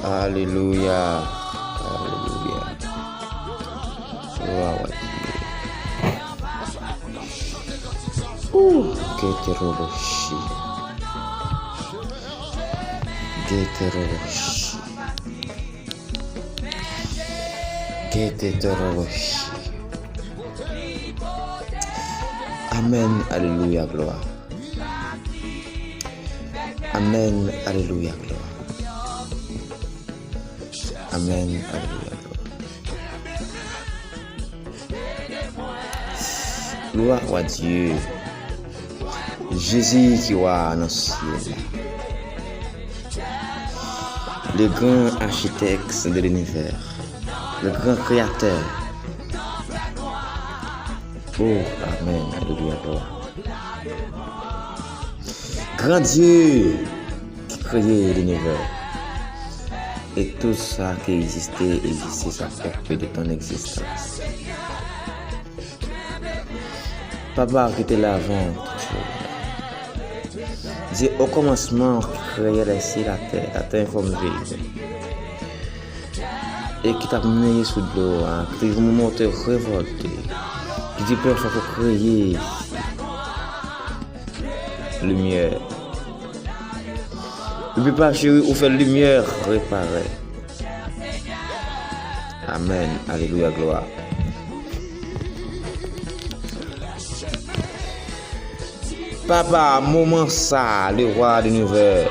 Alléluia. Alléluia. Gloire à Dieu. Geteroboshi. Geteroboshi. Geteroboshi. Amen. Alléluia. Gloire. Amen. Alléluia. Gloire. Amen. Alléluia. Gloire à Dieu. Jésus qui va dans le ciel. Le grand architecte de l'univers. Le grand créateur. Oh, amen. Alléluia. Gloire. Grand Dieu qui créait l'univers. Et tout ça qui existait, ça fait peu de ton existence. Papa qui était là avant toute chose. Dieu au commencement qui créait les cieux, la terre forme vide. Et qui t'a mené sous l'eau, qui t'a moment te révolté. Qui dit peur faut créer lumière. Ne peut pas chérir ou faire lumière réparer. Amen. Alléluia. Gloire. Papa, moment ça, le roi de l'univers.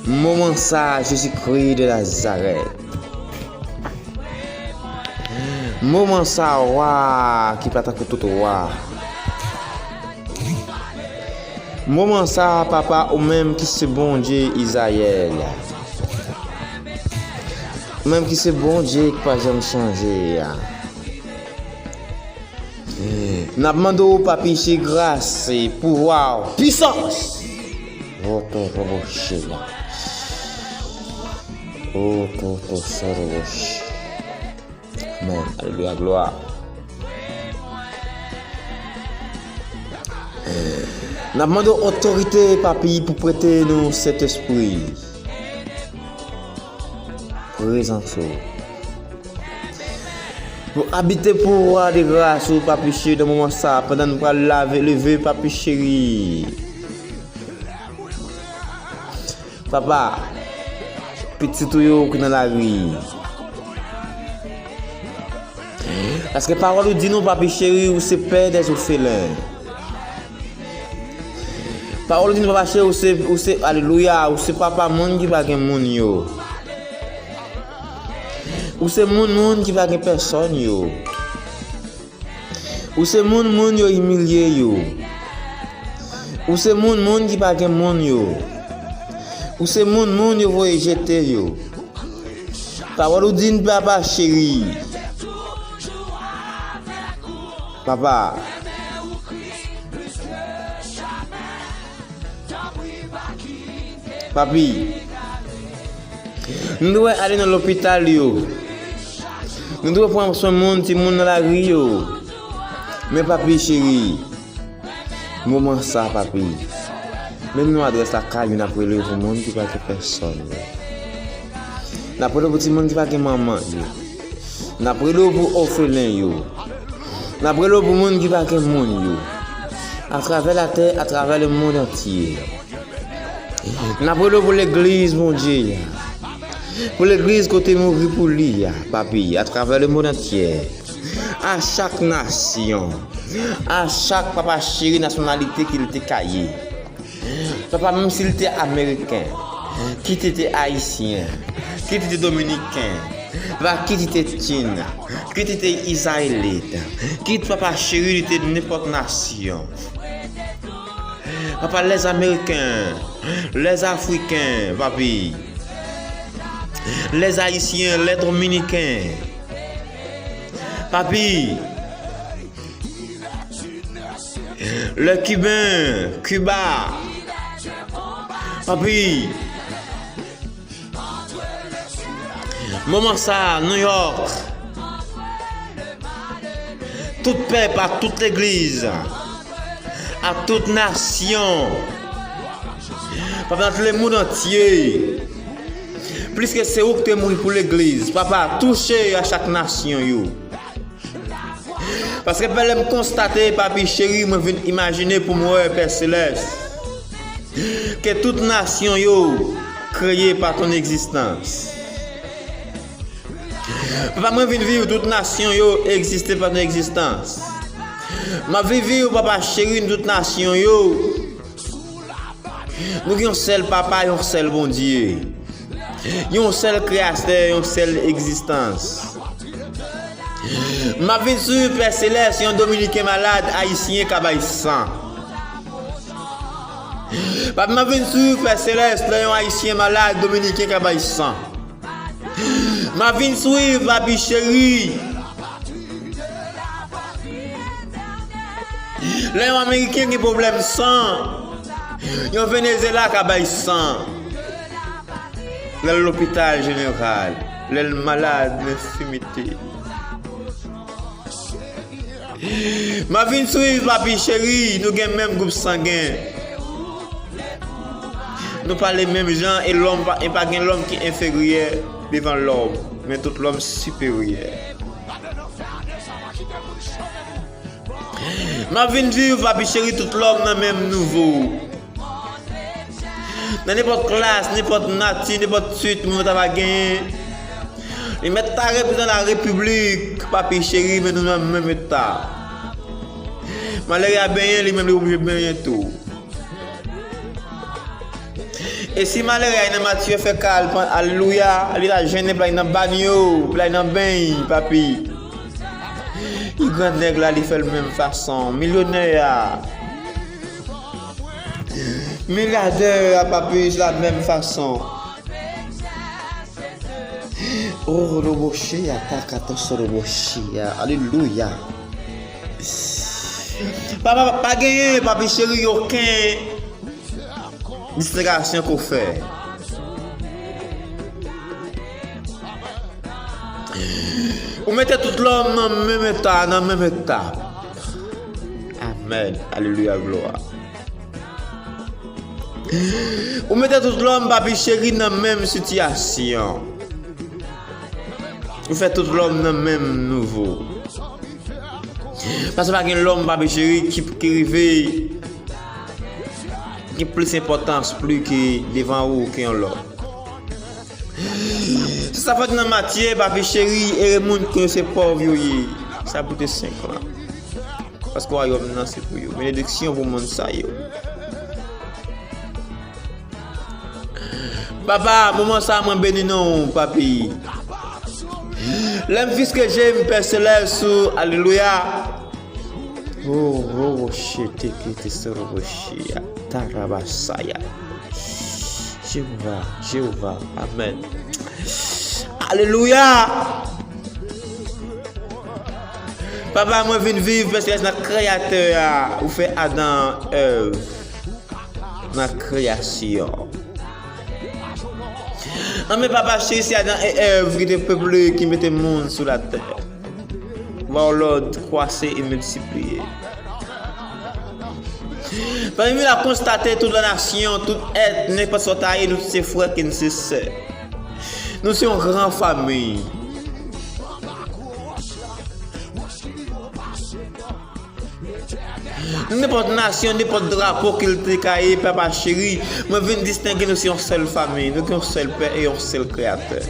Moment ça, Jésus-Christ de Nazareth. Moment ça, roi qui peut attaquer tout roi. Moment ça, papa, ou même qui c'est bon Dieu Israël. Même qui c'est bon Dieu qui pas jamais changé. N'a demandé au papi chez grâce, pouvoir, puissance. Votre roboché. Oh, toto roboché. Amen. Alléluia, gloire. N'a demandé autorité, papi, pour prêter nous cet esprit. Présence. Pour habiter pour de grâce au papi chéri, dans le moment ça, pendant nous allons laver, lever, papi chéri. Papa, petit tuyau qui dans la rue. Parce que parole dit nous, papi chéri, ou c'est père des orphelins. Parole dit papa chéri, ou c'est alléluia, ou c'est papa monde qui va gagner mon yo. Ou c'est monde qui va gagner personne yo. Ou c'est monde yo humilié yo. Ou c'est monde qui va gagner monde yo. Ou c'est monde yo va jeter yo. Parole dit papa chéri. Papa. Papi, nous devons aller dans l'hôpital. Nous devons prendre soin de monde, dans la rue. Mais papi chéri, moment ça, papi. Même nous adresse la caille, nous avons le monde qui va que personne. Nous avons le petit monde qui va que maman. Nous avons le pour orphelin. Nous avons le pour monde qui va que monde. À travers la terre, à travers le monde entier. Nous avons pour l'église, mon Dieu. Pour l'église côté mourir pour lui, papi, à travers le monde entier. À chaque nation, à chaque papa chéri nationalité qu'il était caillé. Papa, même s'il était américain, qui était haïtien, qui était dominicain, qui était chine, qui était israélite, qui papa chéri était de n'importe nation. Papa, les Américains, les Africains, papi, les Haïtiens, les Dominicains, papi, le Cubain, Cuba, papi, moment ça, New York, toute peuple, à toute église, à toute nation. Papa, dans tout le monde entier. Plus que c'est où que tu es mort pour l'église. Papa, touchez à chaque nation. Yo. Parce que je me constater, papi chéri, je viens imaginer pour moi, Père Céleste, que toute nation yo créée par ton existence. Papa, moi viens vivre toute nation yo exister par ton existence. Ma vie vivre papa chéri toute nation yo. Nous avons un seul papa et un seul bon Dieu. Nous avons un seul créateur et une seule existence. Ma vie sur Père Céleste, un dominicain malade, haïtien, kabaïsan. Ma vie sur Père Céleste, un haïtien malade, dominicain, kabaïsan. Ma vie sur papi chéri. Les Américains qui ont problème sang. Ils ont Venezuela kabaïsan. L'hôpital général. Les malades, l'infirmité. Ma vie suivre papi chéri, nous avons même groupe sanguin. Nous parlons les mêmes gens et l'homme n'est pas l'homme qui est inférieur devant l'homme, mais tout l'homme supérieur. Ma vie vivre papi chéri, tout l'homme n'est même nouveau. Dans n'importe classe, n'importe nature, n'importe suite, nous avons gagné. Ils mettent ta dans la République, papi chéri, mais nous avons même état. Malgré à bien, lui même obligé de bien tout. Et si malgré à Mathieu fait calme, alléluia, il a gêné par une bagno, par une bain, papi. Il grand nègre là, il fait la même façon, millionnaire. Milliardaire, papi, de la même façon. Oh, robochia, takata robochia. Alléluia. Papa, pas gagné, papi chéri, aucun distraction qu'on fait. Vous mettez tout l'homme dans le même état, dans le même état. Amen. Alléluia, gloire. Vous mettez tout l'homme, papi chéri, dans la même situation. Vous faites tout l'homme dans le même nouveau. Parce que pas l'homme, papi chéri, qui arrive, qui a plus d'importance plus que devant vous qu'un l'autre. Si ça fait dans la matière, papi chéri, et le monde qui est pauvre, ça coûte 5 ans. Parce que c'est pour vous. Bénédiction pour le monde, ça y est. Papa, moment ça m'a béni non, papi. L'homme fils que j'aime, Père Céleste, alléluia. Oh, shit, Tarabasaya. Jéhovah, amen. Alléluia. Papa, moi, je viens vivre parce que c'est notre créateur, ou fait Adam, Ève, notre création. Non, mais papa, c'est Adam et Ève qui étaient peuplés, qui mettaient le monde sur la terre. Voir l'ordre croître et multiplier. Parmi nous, a constaté toute la nation, toute être, n'importe quoi taille, nous ses frères qui nous sœurs. Nous sommes une grande famille. N'importe nation, n'importe drapeau qu'il te caille, papa chéri, moi je viens distinguer nous sommes une seule famille, nous sommes un seul père et un seul créateur.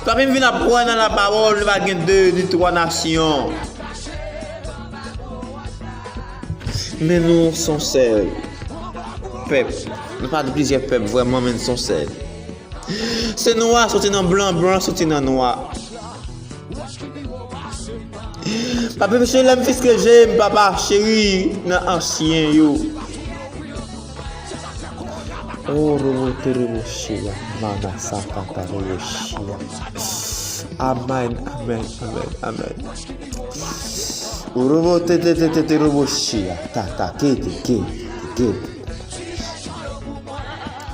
Papa vient apprendre dans la parole, nous avons 2 ni 3 nations. Mais nous sommes seuls. Peuple. Nous parlons de plusieurs peuples, vraiment, mais nous sommes seuls. C'est noir, sorti dans blanc, blanc, sorti dans noir. Papa, monsieur, l'homme fils que j'aime, papa, chéri, dans ancien, yo. Oh, roboteroboshia, mana sapata roboshia. Amen, amen, amen, amen. Roboteroboshia, tata, kete.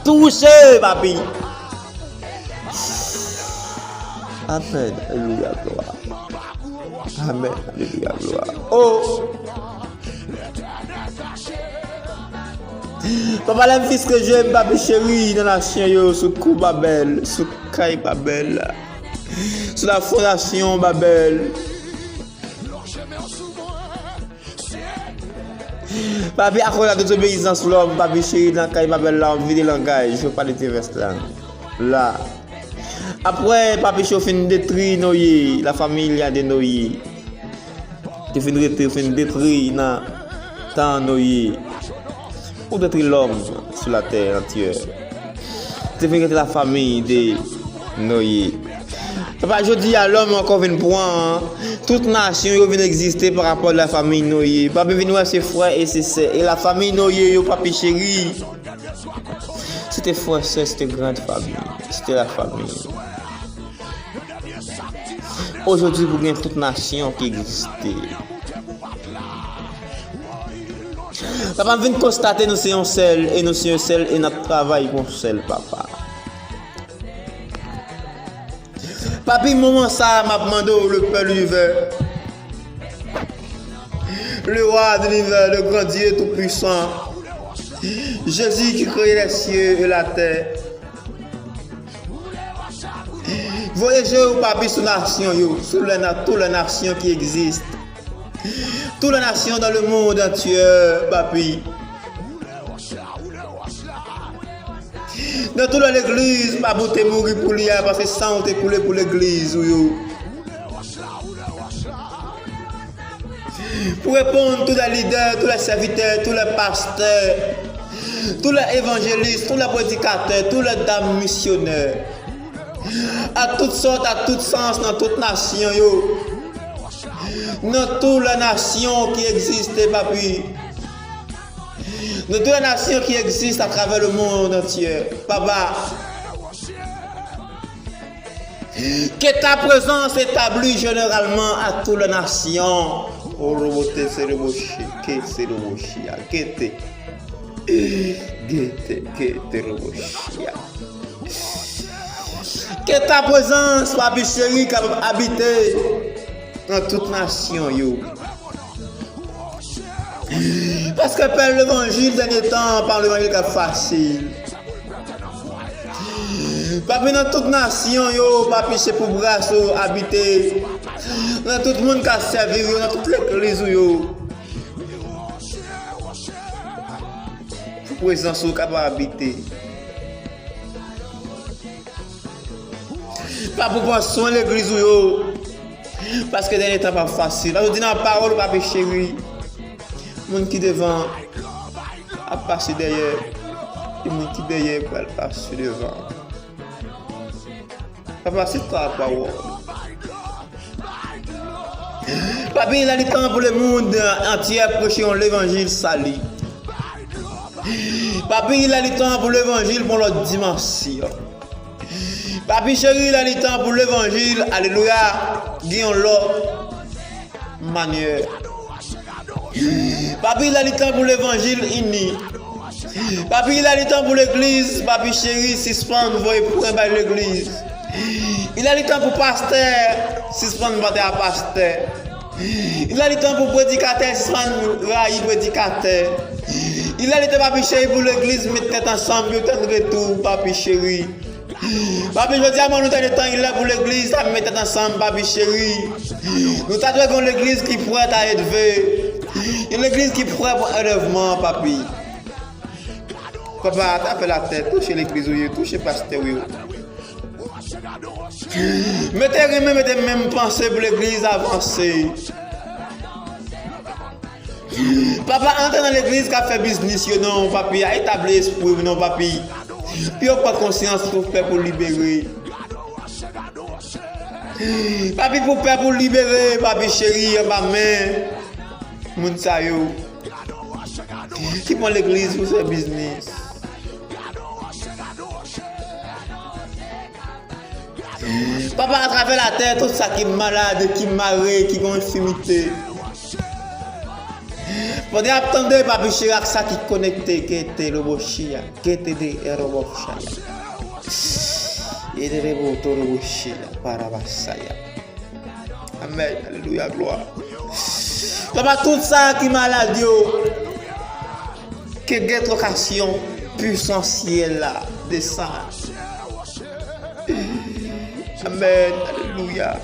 Touché, papi. Amen, alléluia, gloire. Amen, alléluia, gloire. Oh! Papa, la fils que j'aime, papi chéri, dans la chien, yo, sous coup Babel, sous caille Babel, sous la fondation Babel. Papi, à cause de la désobéissance, l'homme, papi chéri, dans la caille Babel, là, on vit des langages, je veux pas les vers là. Après, papi chéri, fin détruit noyer, la famille a des noyer. Tu fin détruire, dans tant noyer. Pour détruire l'homme sur la terre entière. C'est fait que la famille des noyés. Papa, je dis à l'homme encore une point, toute nation vient exister par rapport à la famille noyée. Papa vient voir ses frères et ses sœurs. Et la famille noyée, papi chéri, c'était frère, c'était grande famille. C'était la famille. Aujourd'hui, vous avez toute nation qui existait. Papa vient constater nous sommes seuls et nous sommes seuls et notre travail pour seul papa. Papi, moment ça m'a demandé le Père de l'univers, le roi de l'univers, le grand Dieu tout-puissant, Jésus qui crée les cieux et la terre. Voyagez au papi sur la nation, sur toutes les nations qui existent. Toutes les nations dans le monde entier, papi. Dans toute l'église, papi, t'es mort pour l'IA parce que sang t'est coulé pour l'église. Pour répondre, tous les leaders, tous les serviteurs, tous les pasteurs, tous les évangélistes, tous les prédicateurs, tous les dames missionnaires, à toutes sortes, à tout sens, dans toute nation, dans toutes les nations qui existent, papi. Dans toutes les nations qui existent à travers le monde entier, papa. Que ta présence établie généralement à toutes les nations. Oh, roboté, c'est le mochi. Que c'est le mochi. Que le mochi. Que ta présence, papi chéri, capable d'habiter dans toute nation, Parce que par l'évangile dernier temps, par l'évangile qui est facile. Papi dans toute nation, papi c'est pour grâce habiter. Dans tout le monde qui a servi, dans toute l'église, pour présence capable d'habiter. Pas pour prendre soin de l'église, parce que dernier temps pas facile. Je dis dans la parole, papi chéri. Les gens qui devant a passer derrière, et les gens qui derrière va passer devant. Papa, c'est ta parole. Papi, il a le temps pour le monde entier prêcher l'évangile sali. Papi, il a le temps pour l'évangile pour l'autre dimension. Papi chéri, il a le temps pour l'évangile, alléluia, guillon l'autre manière. Papi, il a le temps pour l'évangile uni. Papi, il a le temps pour l'église. Papi chéri, suspendre, vous voyez pour l'église. Il a le temps pour pasteur, suspendre, vous à pasteur. Il a le temps pour prédicateur, suspendre, railler prédicateur. Il a le temps, papi chéri, pour l'église, mettre tête ensemble, vous tendrez tout, papi chéri. Papi, je dis à moi, nous avons le temps, il est pour l'église, ça me met tête ensemble, papi chéri. Nous avons l'église qui pourrait être élevée. Une église qui pourrait pour élèvement, papi. Papa, t'as fait la tête, touchez l'église, touchez le pasteur. Mettez même pensée pour l'église avancée. Papa, entre dans l'église qui a fait business, non, papi, a établi esprit, non, papi. Puis on pas conscience pour faire pour libérer. Papi, pour faire pour libérer, papi chéri, ma main. Mounsayo qui prend l'église pour faire business. Papa à travers la terre, tout ça qui est malade, qui est maré, qui a une infirmité. Pendant attendez, papi chéri, ça qui est connecté, qui était le bochia, qui était des robochia. Et des robochia, parabasaya. Amen, alléluia, gloire. Papa, tout ça qui est malade, Que cette location puissance ciel là descend. Amen. Alléluia.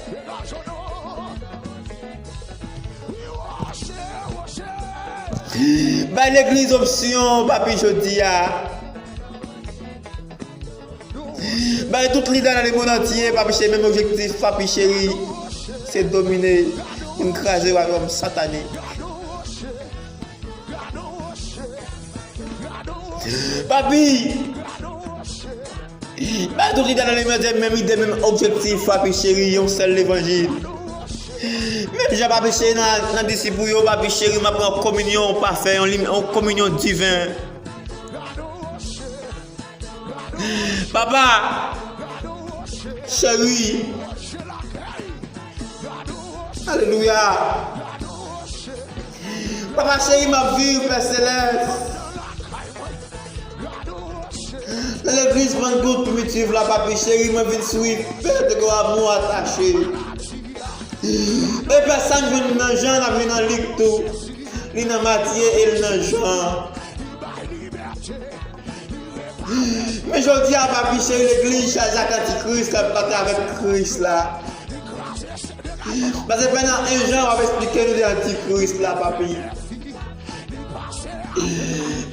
Bah l'église option, papi Jodia. Bah tout leader dans le monde entier, papi chéri, même objectif, papi chéri, c'est dominer, écraser le royaume satané. Papi, bah tout leader dans le monde, même idée, même objectif, papi chéri, on seul l'évangile. Même j'ai papi chéri dans le disciple, papi chéri, m'a pris en communion parfaite, en communion divine. Papa, chéri, alléluia. Papa chéri, ma vie, Père Céleste. Dans l'église Pentecôte primitive, là, papa chéri, ma vie suivre, Père de amour attaché. Et personne vient dans Jean, la vie dans l'icto, il dans Matthieu et dans Jean. Mais je dis à papi chéri, l'église, Jacques Antichrist, qui a battu avec Christ là. Parce que pendant un jour, on va expliquer nous l'Antichrist là, papi.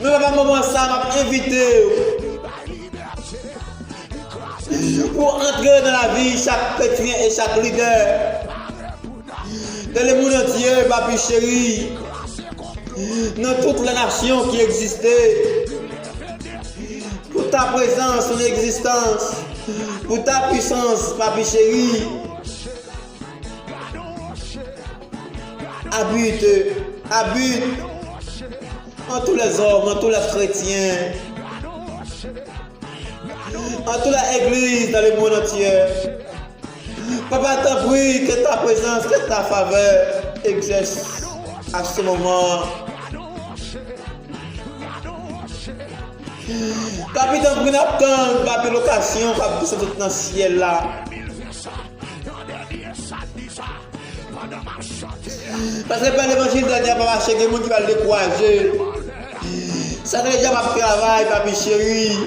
Mais papa, moment ça, m'a invité pour entrer dans la vie chaque chrétien et chaque leader. Dans le monde entier, papi chéri, dans toutes les nations qui existaient. Pour ta présence, ton existence, pour ta puissance, papi chéri. Habite en tous les hommes, en tous les chrétiens, en toute l'église dans le monde entier. Papa, t'en prie que ta présence, que ta faveur exerce à ce moment. Papi, t'en prie d'attendre, papi, l'occasion, papi, c'est tout dans le ciel là. Parce que par l'évangile dernier, papa, chez les gens qui va le décourager. Ça déjà ma travail, papi chéri.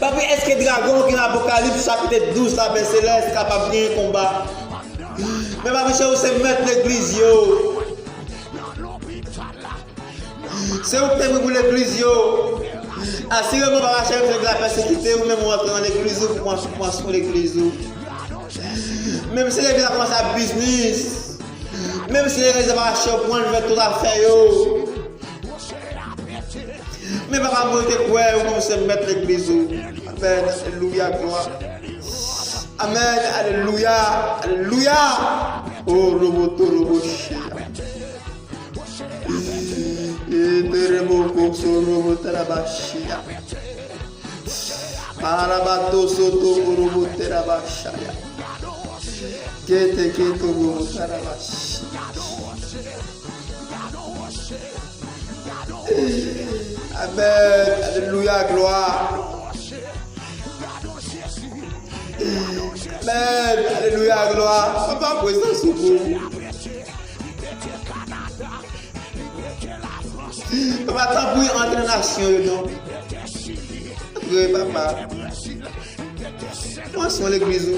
Papi, est-ce que dragon qui est dans l'Apocalypse, chapitre 12, la Père Céleste, capable de bien combat? Mais papi chéri, c'est mettre l'église, yo. C'est où que pour l'église, yo. Assurément, papa chéri, c'est de la persécuter, ou même rentrer dans l'église, ou pour moi sur l'église. Même si l'église a commencé à business, même si l'église a marché au point de faire tout à faire, yo. Mais papa, moi, je quoi, ou comme c'est mettre l'église. Amen, alléluia, gloire. Amen, alléluia, alléluia. Oh, roboto, roboché. Et de remoko, so robotarabashia. Parabato, soto, robotarabashia. Kete robotarabashia. Amen. Alléluia, gloire. Amen. Alléluia, gloire. Papa, présent sous vous. Papa, t'as pris entre les nations, non? Oui, papa. Moi, c'est l'église.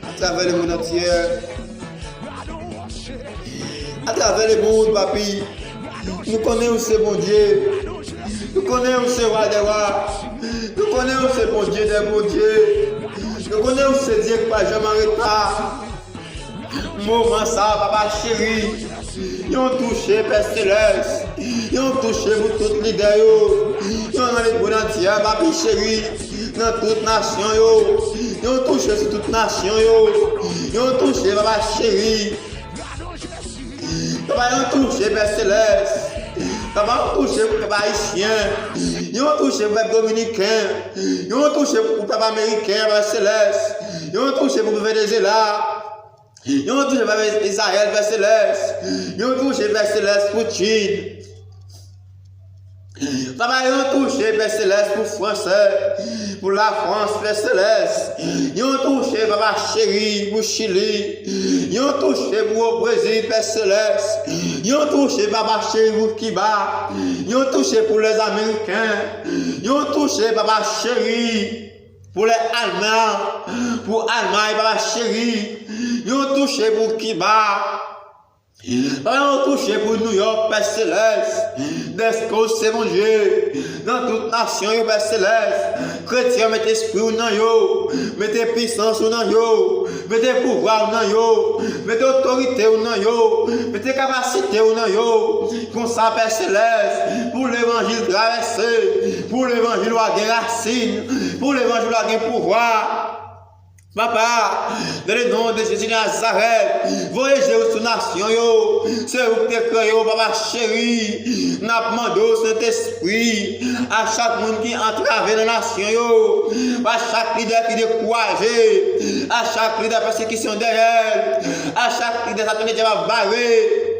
À travers le monde entier. À travers le monde, papi. Nous connaissons ce bon Dieu. Nous connaissons ce roi des rois. Nous connaissons ce bon Dieu des bons dieux. Nous connaissons ce Dieu qui n'a jamais arrêté. Moment ça, papa chéri. Ils ont touché Père Céleste. Ils ont touché pour toutes les idées. Ils ont dans les bonnes entières, papa chéri. Dans toute nation. Ils ont touché sur toute nation. Ils ont touché, papa chéri. Papa, ils ont touché Père Céleste. Papa, ils ont touché pour Papa haïtien. Ils ont touché pour Papa dominicain. Ils ont touché pour Papa américain, Père Céleste. Ils ont touché pour Venezuela. Ils ont touché pour Israël, Père Céleste. Ils ont touché Père Céleste pour Chine. Papa, ils ont touché, Père Céleste, pour Français, pour la France, Père Céleste. Ils ont touché, Papa chéri, pour Chili. Ils ont touché pour le Brésil, Père Céleste. Ils ont touché, Papa chéri, pour Cuba. Ils ont touché pour les Américains. Ils ont touché, Papa chéri, pour les Allemands. Pour Allemagne, Papa chéri. Ils ont touché pour Cuba. Ils ont touché pour New York, Père Céleste. D'esco, c'est mon Dieu. Dans toute nation, Père Céleste. Chrétien, mettez esprit ou non yo. Mettez puissance ou non yo. Mettez pouvoir ou non yo. Mettez autorité ou non yo. Mettez capacité ou non yo. Comme ça, Père Céleste. Pour l'évangile traversé. Pour l'évangile ou à des racines. Pour l'évangile ou à des pouvoir. Papa, dans le nom de Jésus de Nazareth, voyez sous nation, c'est vous qui créez, papa chéri, n'a demandé au Saint-Esprit, à chaque monde qui entrave dans la nation, à chaque leader qui est découragé, à chaque leader de persécution derrière, à chaque leader qui est barré.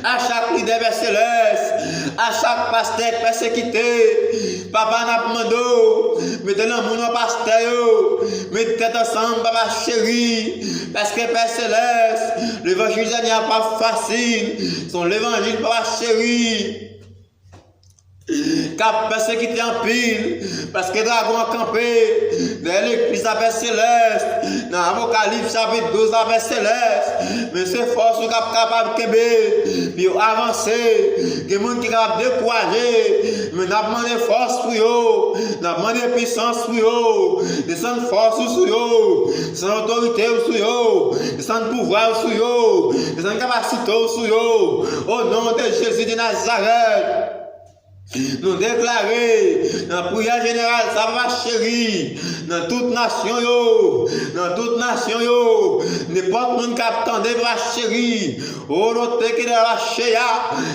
À chaque leader céleste, à chaque pasteur persécuté, papa n'a pas demandé, mettez le monde en pasteur, mettez tête ensemble, papa chéri, parce que Père Céleste, l'évangile n'est pas facile, son l'évangile, papa chéri. Cap persécuté en pile, parce que dragon a campé, dans l'église à Père Céleste, dans l'Apocalypse chapitre 12 à Père Céleste, mais c'est force qui est capable de kembe, puis avancer, il y a des gens qui sont capables de décourager, mais n'a demandé force pour eux, n'a demandé puissance pour eux, descendre force sur eux, descendre autorité sur eux, descendre pouvoir sur eux, descendre capacité sur eux, au nom de Jésus de Nazareth. Nous déclarer dans la prière générale, ça va chéri, dans toute nation, n'importe monde qui attendait, va chéri, oh, l'autre qui est la chéa,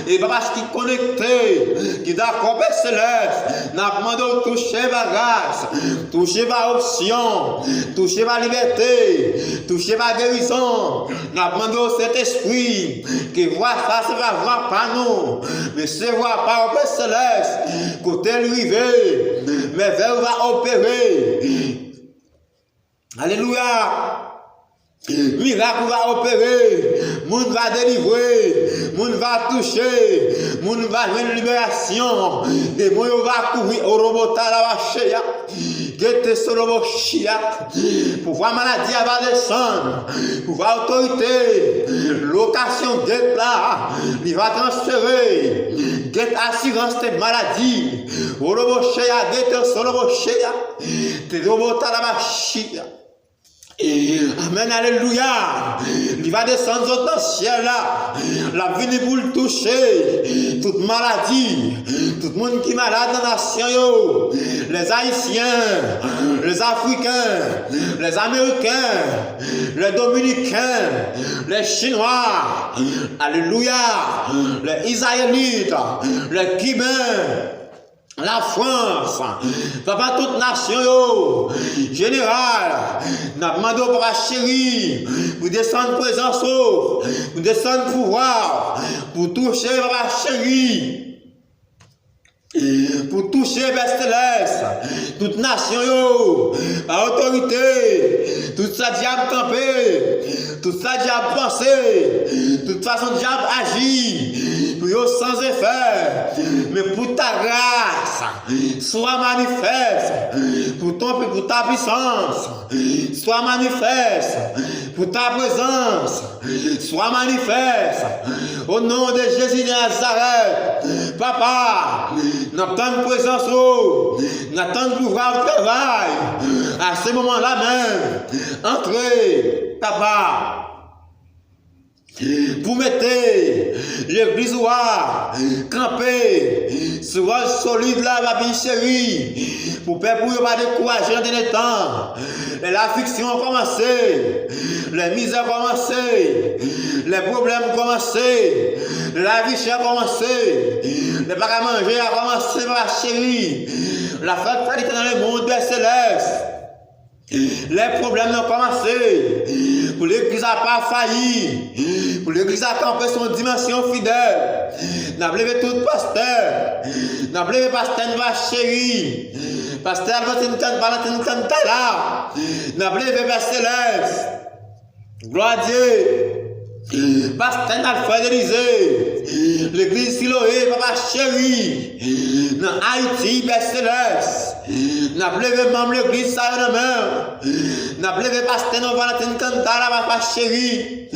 et parce qui est connecté, qui est d'accord, Père Céleste, n'a demandé de toucher ma grâce, toucher ma option, toucher ma liberté, toucher ma guérison, n'a demandé au Saint-Esprit, qui voit ça, ça va voir pas nous, mais c'est voir pas au Père Céleste. Côté lui, mais vers va opérer. Alléluia. Miracle va opérer, monde va délivrer, monde va toucher, monde va jouer une libération, démon va courir au robota la vacheya, guette sur le bochia, pouvoir maladie va descendre, pouvoir autorité, location guette là, il va transférer, guette assurance de maladie, au robochia, guette sur le bochia, des robota la vacheya. Amen, alléluia. Il va descendre dans le ciel là. La vie pour le toucher. Toute maladie. Tout le monde qui est malade dans la nation. Les Haïtiens. Les Africains. Les Américains. Les Dominicains. Les Chinois. Alléluia. Les Israélites. Les Cubains. La France, papa, toute nation, général, n'a demandé au papa chéri, pour descendre présence, pour descendre pouvoir, pour toucher papa chéri. Pour toucher Père Céleste, toute nation, par autorité, toute ça diable campé, toute ça diable pensé, toute façon diable agit, pour eux sans effet, mais pour ta grâce, sois manifeste, pour ta puissance, sois manifeste, pour ta présence, sois manifeste, au nom de Jésus de Nazareth, papa, n'attends présence, n'attends pouvoir de travail, à ce moment-là même, entrez, papa, vous mettez l'église camper sur un solide là, ma vie chérie, pour ne pas décourager dans les temps. L'affliction a commencé, les misères ont commencé, les problèmes ont commencé, la vie chère a commencé, les pas à manger a commencé, ma chérie, la fatalité dans le monde des célestes. Les problèmes ont commencé. Pour l'église n'a pas failli. Pour l'église a campé son dimension fidèle. N'a pas levé tout pasteur. N'a pas levé pasteur va chéri. Pasteur Valentine Cantala. N'a pas levé Père Céleste. Gloire à Dieu. Pasteur Alfred Élysée, l'église Siloé, papa chéri, dans Haïti, Père Céleste, n'a pas levé membre l'église Saint-Romain, n'a pas levé pasteur non Valentine Cantala, papa chéri,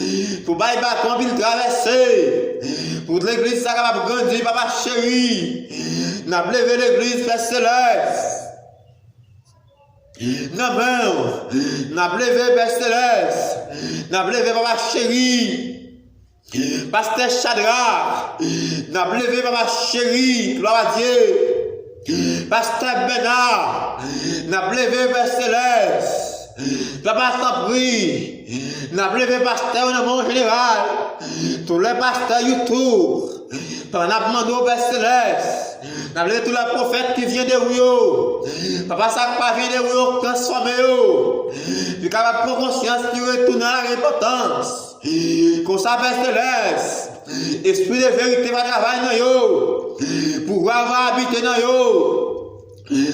pour bailler bâton, puis traverser, pour l'église ça va grandir, papa chéri, n'a pas levé l'église Père Céleste. Non, n'a pas levé Père Céleste, n'a pas levé papa chéri, pasteur Chadra, n'a pas levé papa chéri, gloire à Dieu, pasteur Bénard, n'a pas levé Père Céleste, papa Saint-Prix, n'a pas levé pasteur dans mon général, tous les pasteurs YouTube, papa n'a pas demandé au Père Céleste. N'a pas tous les prophètes qui viennent de Rio. Papa, ça pas vient de Rio, transformé. Puis capable de prendre conscience qui retourne à la repentance. Qu'on s'appelle Céleste. Esprit de vérité va travailler dans yo. Pouvoir va habiter dans yo.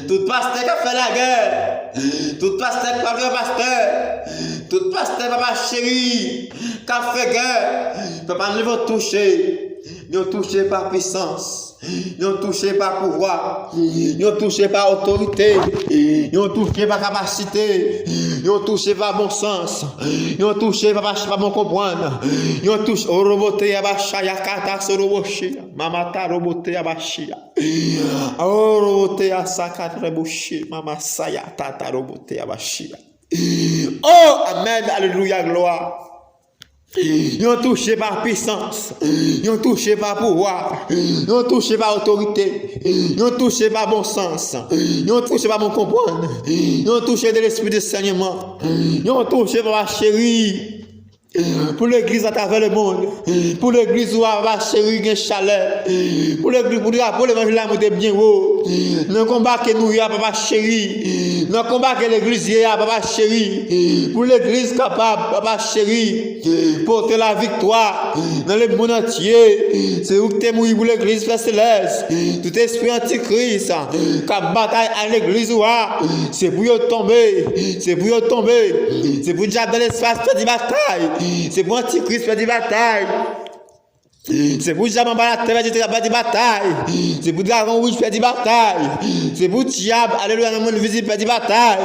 Tout pasteur qui a fait la guerre. Tout pasteur qui a fait pasteur. Tout pasteur, papa chéri, qui a fait guerre. Papa, nous vont toucher. Nous toucher par puissance. Ils touché par pouvoir, ils touché par autorité, ils touché par capacité, ils touché par bon sens, ils touché par bon comprendre, ils touché au roboté à bachaya kata soroboshi, mamata roboté à bachia, au roboté à sakatre boshi, mama saya tata roboté à bachia. Oh, amen, alléluia, gloire. Ils ont touché par puissance, ils ont touché par pouvoir, ils ont touché par autorité, ils ont touché par bon sens, ils ont touché par bon comprendre, ils ont touché de l'esprit de saignement, ils ont touché par la chérie. Pour l'église à travers le monde, pour l'église où va chérie une chaleur, pour l'église pour l'évangile l'amour de bien haut, dans le combat que nous y a papa chéri, dans le combat que l'église y a papa chéri, pour l'église capable papa chéri, porter la victoire dans le monde entier, c'est où que tu es mouru pour l'église Père Céleste, tout esprit antichrist, qui bataille à l'église où c'est pour y tomber, c'est pour y tomber, c'est pour diable dans l'espace de bataille. C'est pour Antichrist faire des batailles. C'est pour Diable faire des batailles. C'est pour Dragon Rouge faire des batailles. C'est pour Diable, alléluia, dans le monde visible faire des batailles.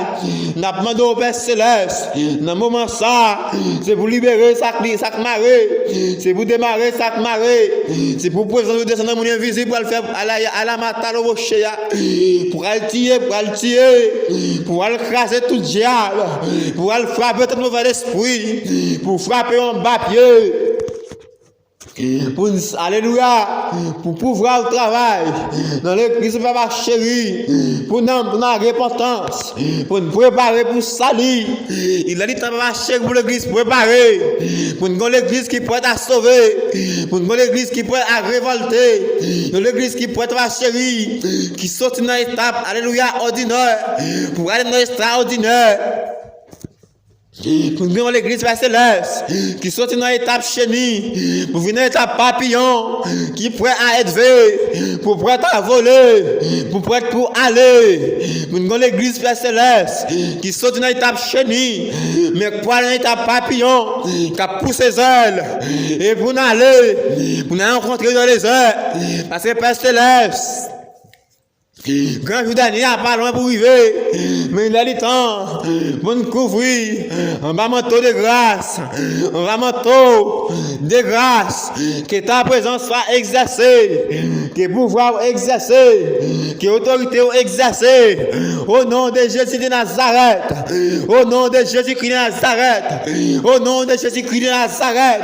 N'a pas demandé au Père Céleste. Dans le moment ça, c'est pour libérer sac marée. C'est pour démarrer sac marée. C'est pour présenter descendre dans le monde invisible pour le faire à la matalo rocher. Pour aller tirer, pour aller craser tout diable. Pour aller frapper tout mauvais esprit. Pour frapper en bas pied. Pour, alléluia, pour pouvoir au travail, dans l'église papa chéri, pour la repentance, pour nous préparer pour salir. Il a dit papa chéri pour l'église préparer, pour nous l'église qui pourrait être sauver, pour nous l'église qui pourrait être révolter, pour l'église qui pourrait être chéri, qui saute dans l'étape, alléluia, ordinaire, pour aller dans l'extraordinaire. Pour venir à l'église Père Céleste, qui sont dans l'étape chenille, pour venir à l'étape papillon, qui prêt à être veillé, pour prêt à voler, pour prêt pour aller. Pour venir à l'église Père Céleste, qui sont dans l'étape chenille, mais pour aller dans l'étape papillon, qui a poussé ses ailes, et pour aller rencontrer dans les airs, parce que Père Céleste, quand je vous donne, il n'y a pas loin pour arriver, mais il a du temps pour nous couvrir un bas manteau de grâce, un bas manteau de grâce, que ta présence soit exercée, que pouvoir exercer, que autorité exercer, au nom de Jésus de Nazareth, au nom de Jésus-Christ de Nazareth, au nom de Jésus-Christ de Nazareth,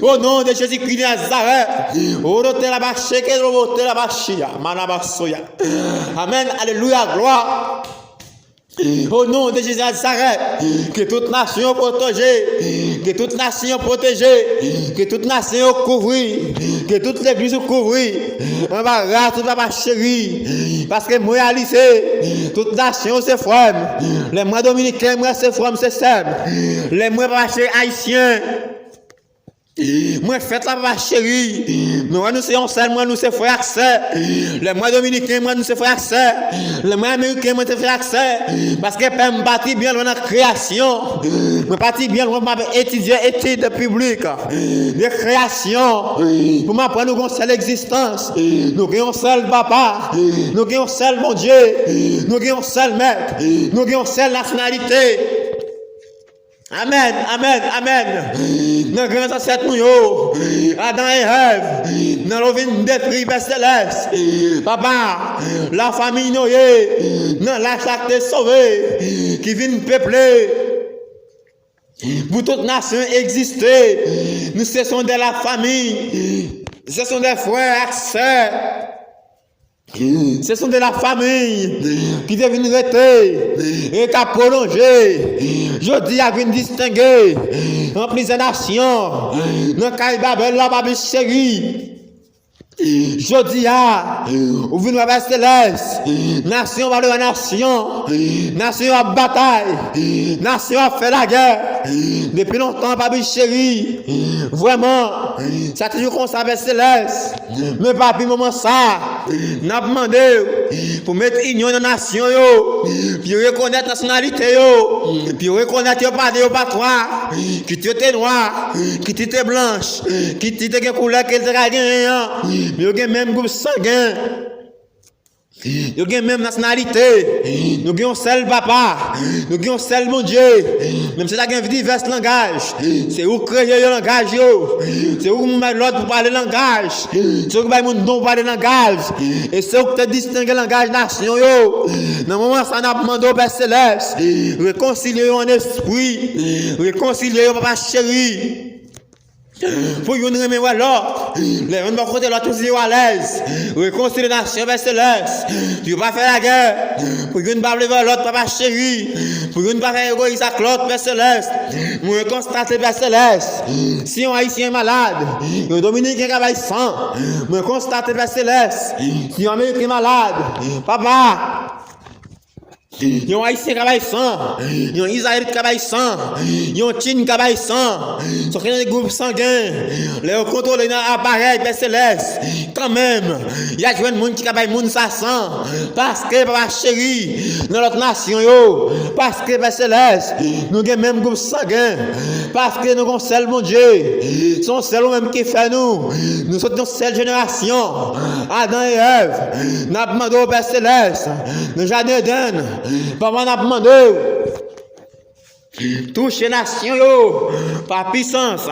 au nom de Jésus-Christ de Nazareth, au nom de la bâche, que le la bâche, manabasoya. Amen, alléluia, gloire. Au nom de Jésus de Nazareth, que toute nation protégée, que toute nation protégée, que toute nation couvrie, que toute l'église couvrie, on va rater papa chéri, parce que moi réalisé, toute nation c'est frère, les mois dominicains, moi c'est frère, c'est sœur, les mois papa chéri haïtiens. Moi faites la papa chérie. Moi nous sommes seuls, moi nous sommes frères et sœurs. Les mois dominicains, moi nous sommes frères et sœurs. Les mois américains, moi nous sommes frères et sœurs. Parce que je me bâtis bien loin de la création. Je me bâtis bien loin de étudier études publiques. De création. Pour m'apprendre nous avons seule existence. Nous avons seul papa. Nous avons seul mon Dieu. Nous avons seul maître. Nous avons seule nationalité. Amen, amen, amen. Dans grand ancêtre nous yo, Adam et Ève, dans l'ovine détruit Père Céleste. Papa, la famille Noé, dans la chaque sauvé, qui vient peupler. Pour toute nation exister, nous ce sont de la famille, ce sont des frères et sœurs. Ce sont de la famille qui deviennent rester et qui a prolongé. Je dis à une distinguer en plusieurs nations. Dans le Babel, la Babel chérie. Je dis à vous venez avec Céleste, nation va de nation, nation à bataille, nation à faire la guerre. Depuis longtemps, Babi chéri, vraiment, ça a toujours comme ça avec Céleste. Mais papi, moment ça, n'a demandé pour mettre union dans la nation, puis reconnaître la nationalité, puis reconnaître que pas de pas toi, qui tu es noir, qui tu es blanche, qui tu es couleur, qui tu es gagnant. Nous avons même groupe sanguin. Nous avons même nationalité. Nous avons seul papa. Nous avons seul mon Dieu. Même si nous avons divers langages. C'est où créer le langage. C'est où nous mettons l'autre pour parler le langage. C'est où nous mettons don pour parler le langage. Et c'est où nous distinguons le langage nation. Dans le moment où nous avons demandé au Père Céleste, réconcilier en esprit. Réconcilier au Papa chéri. Pour nous remettre l'autre, les gens vont côté l'autre aussi à l'aise. Réconcilier la nation vers Céleste. Tu ne vas pas faire la guerre. Pour nous ne pas lever l'autre, papa chéri. Pour nous ne pas faire égoïsme avec l'autre vers Céleste. Nous constater vers Céleste. Si un haïtien est malade, un dominicain travaille sans. Nous constater vers Céleste. Si un américain est malade, papa. Yon haïtien travaille sans, yon israélite travaille sans, yon chine travaille sans. Ce sont des groupes sanguins. Les contrôlent dans l'appareil Père Céleste. Quand même, il y a des gens qui travaillent moun ça sans. Parce que papa chéri, dans notre nation yo, parce que Père Céleste, nous avons même groupe sanguin. Parce que nous avons seul mon Dieu. Son seul même qui fait nous. Nous sommes une seule génération. Adam et Ève, nous avons demandé au Père Céleste, nous jardin d'Éden. Papa n'a demandé toucher nation yo par puissance.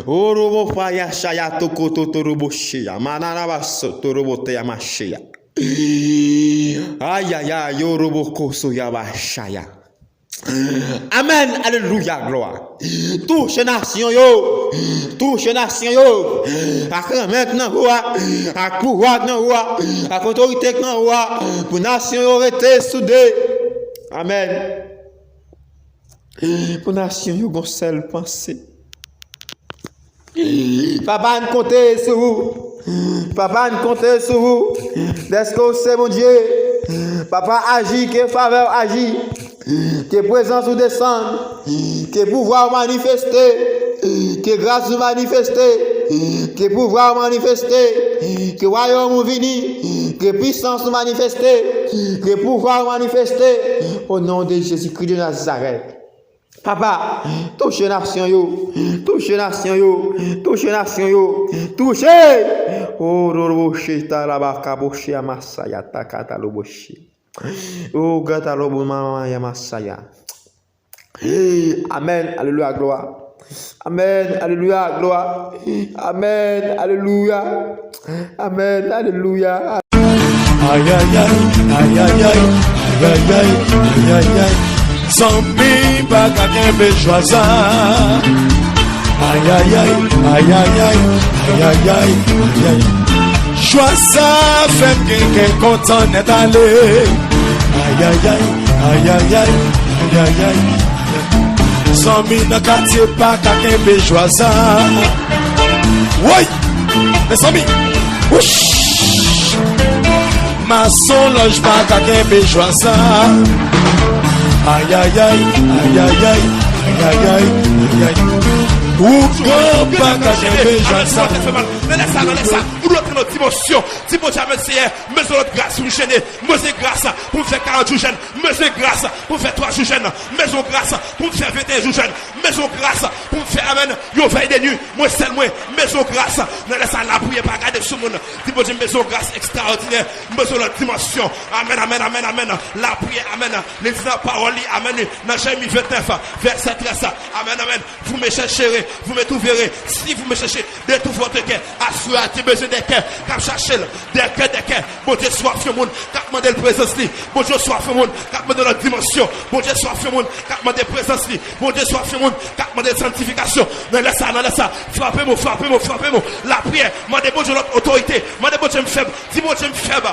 Orobo faya shaya tokoto torobo shia manana baso torobo te yamashia. Aïe aïe aïe orobo koso yabashaya. Amen, alléluia, gloire. Touche nation yo, touche nation yo. À maintenant roi, à pouvoir non roi, à autorité non roi, pour nation yo rester soudé. Amen. Pour nation yo gon seul pensée. Papa nous compter sur vous. Papa nous compter sur vous. Est-ce que c'est mon Dieu? Papa agit, que faveur agit. Que présence ou descende, que pouvoir manifester, que grâce ou manifester, que pouvoir manifester, que royaume ou vini, que puissance ou manifester, que pouvoir manifester, au nom de Jésus-Christ de Nazareth. Papa, touche nation yo, touche nation yo, touche nation yo, touche. Oh, roboche talabaka boche amasaya takata loboche. Oh, gata lobo mama yamasaya. Amen, alléluia, gloire. Amen, alléluia, gloire. Amen, alléluia. Amen, alléluia. Aïe aïe aïe, aïe aïe aïe, aïe aïe aïe, aïe aïe aïe. Zombie bagage bejoisa. Aïe aïe aïe, aïe aïe aïe, aïe aïe aïe, aïe aïe. Joisa fait quelqu'un content d'être allé. Aïe aïe aïe, aïe aïe aïe, aïe aïe aïe. Sans mi dans quartier pas qu'un béjoisa. Oui, mes amis. Ouch. Maçon loge pas qu'un béjoisa. Aïe aïe aïe, aïe aïe aïe, aïe aïe aïe, aïe aïe. Ou grand pas qu'un béjoisa. Laisse ça, pour notre dimension. Si bon Dieu mesure notre grâce pour nous gêner, mesure grâce pour faire 40 jours jeunes, mesure grâce pour faire 3 jours jeunes, mesure grâce pour faire 21 jours jeunes, mesure grâce pour faire amen, yo veille des nuits, moi seul moi, mesure grâce, ne laisse ça la prière pas garder sur monde. Si bon Dieu mesure grâce extraordinaire, mesure notre dimension. Amen, amen, amen, amen. La prière, amen. Les paroles, amen. Dans Jérémie 29, verset 13, amen, amen. Vous me chercherez, vous me trouverez. Si vous me cherchez de tout votre cœur, assurez besoin des cœurs, comme chercher des cœurs. Bon Dieu soit fait monde, quand demander le présence li. Bon Dieu soit fait monde, quand demander la dimension. Bon Dieu soit fait monde, quand demander présence li. Bon Dieu soit fait monde, quand demander sanctification. Non laisse ça. Frappez-moi. La prière, demandez bon Dieu notre autorité. Demandez bon Dieu me faible. Dis bon Dieu me faible.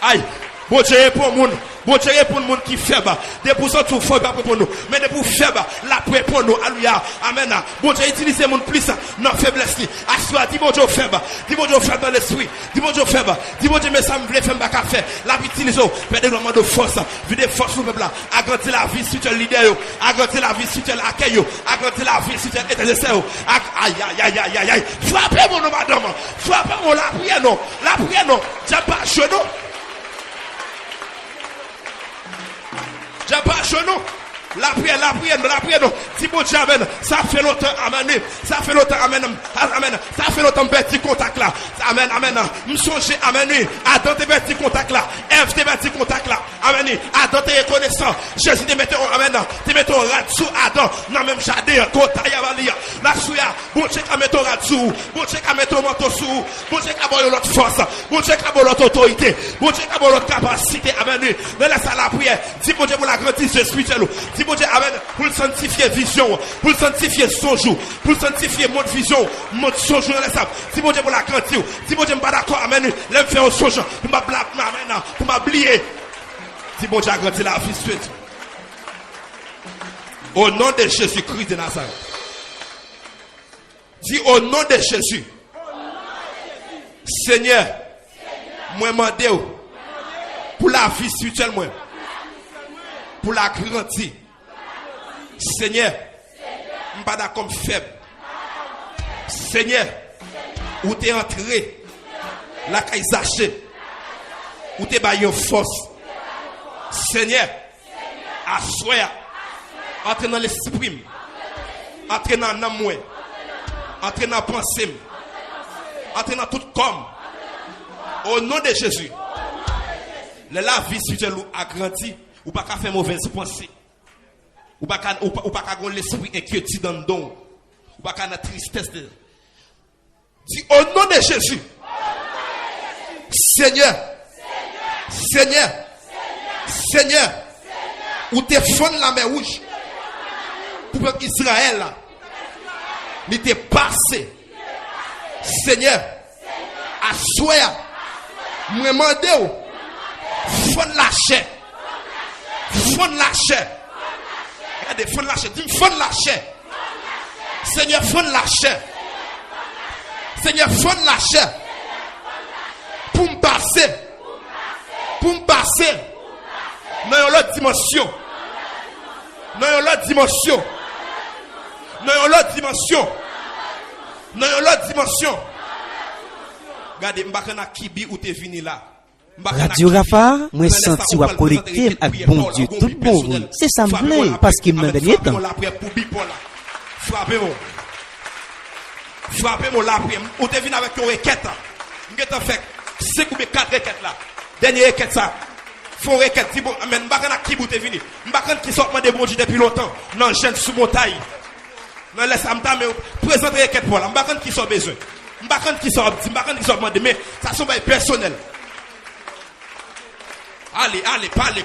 Aïe. Bon Dieu pour le monde. Bon Dieu pour le monde qui est faible. Des pour ça tout fort pour nous. Mais des pour faible, la paix pour nous. Alléluia. Amen. Bon Dieu utilise le monde plus non faiblesse. Assois, dis bon Dieu faible. Dis bon Dieu faible dans l'esprit. Dis bon Dieu faible. Dis bon Dieu mais ça me voulait faire pas faire. La utilise fait des moments de force. Vu des forces pour peuple là. Agrandir la vie spirituelle leader. Agrandir la vie spirituelle accueil. Agrandir la vie spirituelle éternelle. Aïe. Frappez mon nom madame. Frappez mon la prière non. La prière non. J'ai pas genou. J'ai pas genou. La prière, non. Si bon Dieu, amen. Ça fait longtemps, amen. Ça fait longtemps, petit contact là. Amen. M'songe, amen. Attends tes petits contacts là. Ève tes petits contacts là. Amen. Attends tes reconnaissants. Jésus te mette, amen. Te mette au radsou, Adam. Non, même jardin, kota yavalia. La souya. Bon Dieu, à mettre au radsou. Bon Dieu, à mettre au manteau sous. Bon Dieu, à avoir l'autre force. Bon Dieu, à avoir l'autre autorité. Bon Dieu, à avoir l'autre capacité, amen. Ne laisse à la prière. Dis bon Dieu pour la grandise spirituelle. Bon Dieu, amen, pour le sanctifier vision, pour le sanctifier son jour, pour le sanctifier mode vision, mode son jour dans les sables. Si bon Dieu pour la quantité, si bon Dieu pas d'accord, amen, l'aime faire un son jour, pour ma blague, amen, pour m'oublier. Si bon Dieu a grandi la vie suite. Au nom de Jésus-Christ de Nazareth. Dis au nom de Jésus. Seigneur, moi demande pour la vie spirituelle, moi, pour la grandir. Seigneur, je ne suis pas d'accord faible. Seigneur, où tu es entré, la caille zaché, où tu es baillé en force. Seigneur, assoya, entre dans l'esprit, entre dans l'amour, entre dans la pensée, entre dans tout comme. Au nom de Jésus, la vie spirituelle a grandi, ou pas qu'à faire mauvaise pensée. Ou pas qu'à l'esprit inquiétude dans le don. Ou pas qu'à la tristesse. Dis au nom de Jésus. Seigneur. Où te fonde la mer rouge. Pour que Israël il te passé. Seigneur. Assoya. Me demande fonde la chair. Fonde la chair. Regardez, fonde la chair. Dis fonde la chair. Seigneur, fonde la chair. Seigneur, fonde la chair. Pour me passer. Dans une autre dimension. Regardez, m'bakana kibi ou te vini là. Radio Rafa, moi senti ou connecté avec bon Dieu tout bon. C'est ça me plaît parce qu'il m'a donné temps. Frappez-moi la prière. Ou te venu avec une requête. M'geta fait 5 ou 4 requêtes là. Dernière requête ça. Font requête si bon amen m'bakana kibi ou te vini. M'bakana qui sort de bon Dieu depuis longtemps. Non, jeune sous montagne. Non laisse amta mais présente requête pour là. M'bakana qui sort besoin. M'bakana qui sort demander mais ça sont pas personnel. Allez, parlez.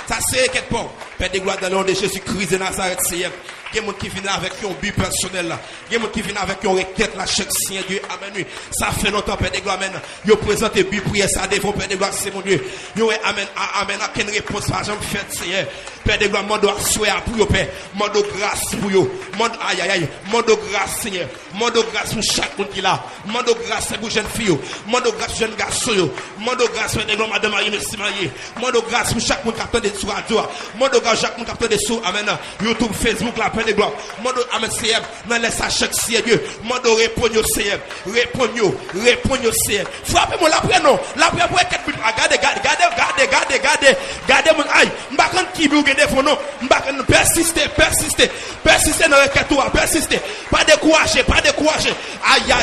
Ça c'est quelque part. Père de gloire, dans le nom de Jésus-Christ de Nazareth, Seigneur. Il y a des gens qui viennent avec un but personnel là. Il y a des gens qui viennent avec une requête là, chaque Seigneur Dieu. Amen. Ça fait longtemps, Père de gloire, amen. Ils présentent des buts prières, ça devant, Père de gloire, c'est mon Dieu. Yo, amen, amen, à quelle réponse, par exemple, faites, Seigneur. Père de gloire, mande souhait pour vous, Père. Mande grâce pour vous. Mande, aïe, aïe, aïe. Mande grâce, Seigneur. Mande grâce pour chaque monde qui est là. Mande grâce pour jeune fille. Mande grâce pour jeune garçon. Mande grâce, Père de gloire, madame Marie, merci Marie. Mande grâce pour chaque monde qui attend des sous radio. Mande grâce pour chaque monde qui attend des sous, amen. YouTube, Facebook, la Père de gloire. Mande, amen, Seigneur. Dans les chaque Seigneur Dieu. Mande répondre, Seigneur. Répondre, Seigneur. Frappez-moi la prière, non. La prière pour être regardez, mon aïe. M'bakane qui bouge des fonds, non. M'bakane persister dans le requête, persister. Pas décourager. Aïe.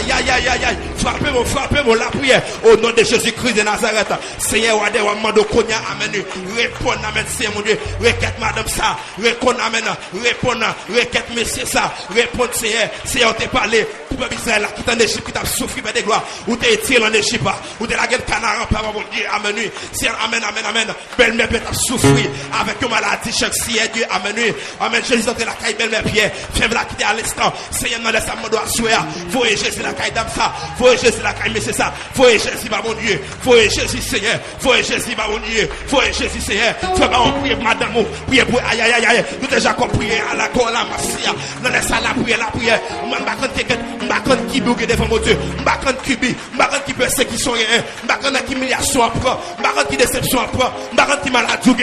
Frappez-moi la prière. Au nom de Jésus-Christ de Nazareth. Seigneur, wa mando konya, amen. Répondre, amen, Seigneur mon Dieu. Requête, madame ça. Répondre, amen. Répondre, requête, monsieur ça. Répondre, Seigneur, t'es parlé. Pour peuple Israël, qui est en Égypte, qui t'a souffert, Père de gloire. Ou t'es tiré en Égypte, ou t'es la gueule canard, Père mon Dieu, amen. Seigneur, amen. Belle-mère, peut souffrir avec une maladie, chaque Seigneur Dieu, amen. Jésus, entre la caille, belle-mère Pierre. Fais la quitter à l'instant. Seigneur, non, laisse mon doigt souhait. Voyez Jésus, la caille d'âme ça. Voyez Jésus, la caille, mais c'est ça. Voyez Jésus, mon Dieu. Voyez Jésus, Seigneur. Voyez Jésus, mon Dieu. Voyez Jésus, Seigneur. Fais pas on prier, madame, prier pour aïe. Nous déjà compris à la cour, la massia. Non, laisse la prière. M'bakane qui bouge devant mon Dieu. M'bakane qui persécution, m'bakane qui humiliation après. M'bakane qui déception après. M'bakane qui maladie,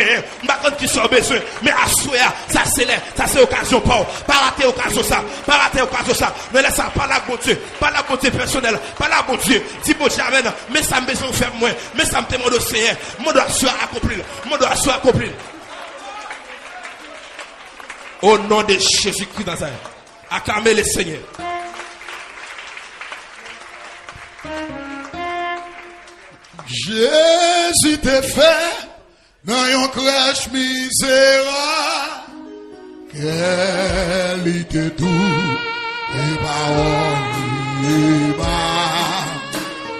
m'bakane qui sort besoin. Mais à souhait, ça c'est occasion pas rater occasion ça. Mais laisse ça pas la beauté personnelle, pas la beauté. Dis bon Dieu, amen. Mais ça me besoin faire moins. Mais ça me demande au Seigneur. Mon doit soit accompli. Au nom de Jésus-Christ Nazareth. Acclamez le Seigneur. Jésus t'est fait dans une crèche misérable. Qualité doux et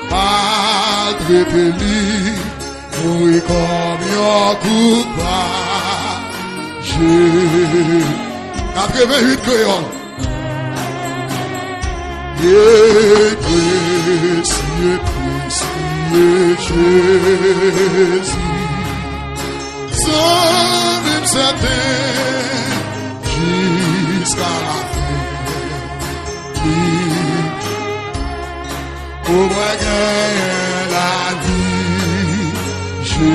malgré lui, oui comme un coup de barre. J'ai 88 créoles. Précieux Jésus, sans même certain, jusqu'à la fin, pour moi gagner la vie, Jésus,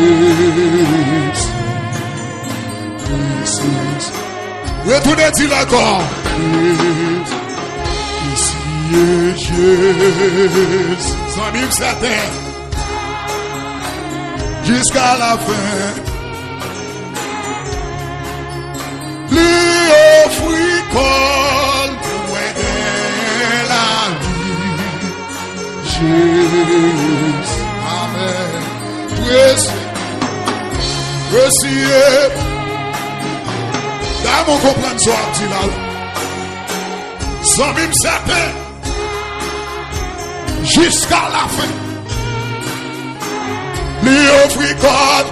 retournez-y encore, Jésus, sans même certain, jusqu'à la fin, lui offrit col pour aider la vie. Jésus, amen. Précieux, d'amour comprendre ça, dit là. Sans même certain, jusqu'à la fin. Lui offrit code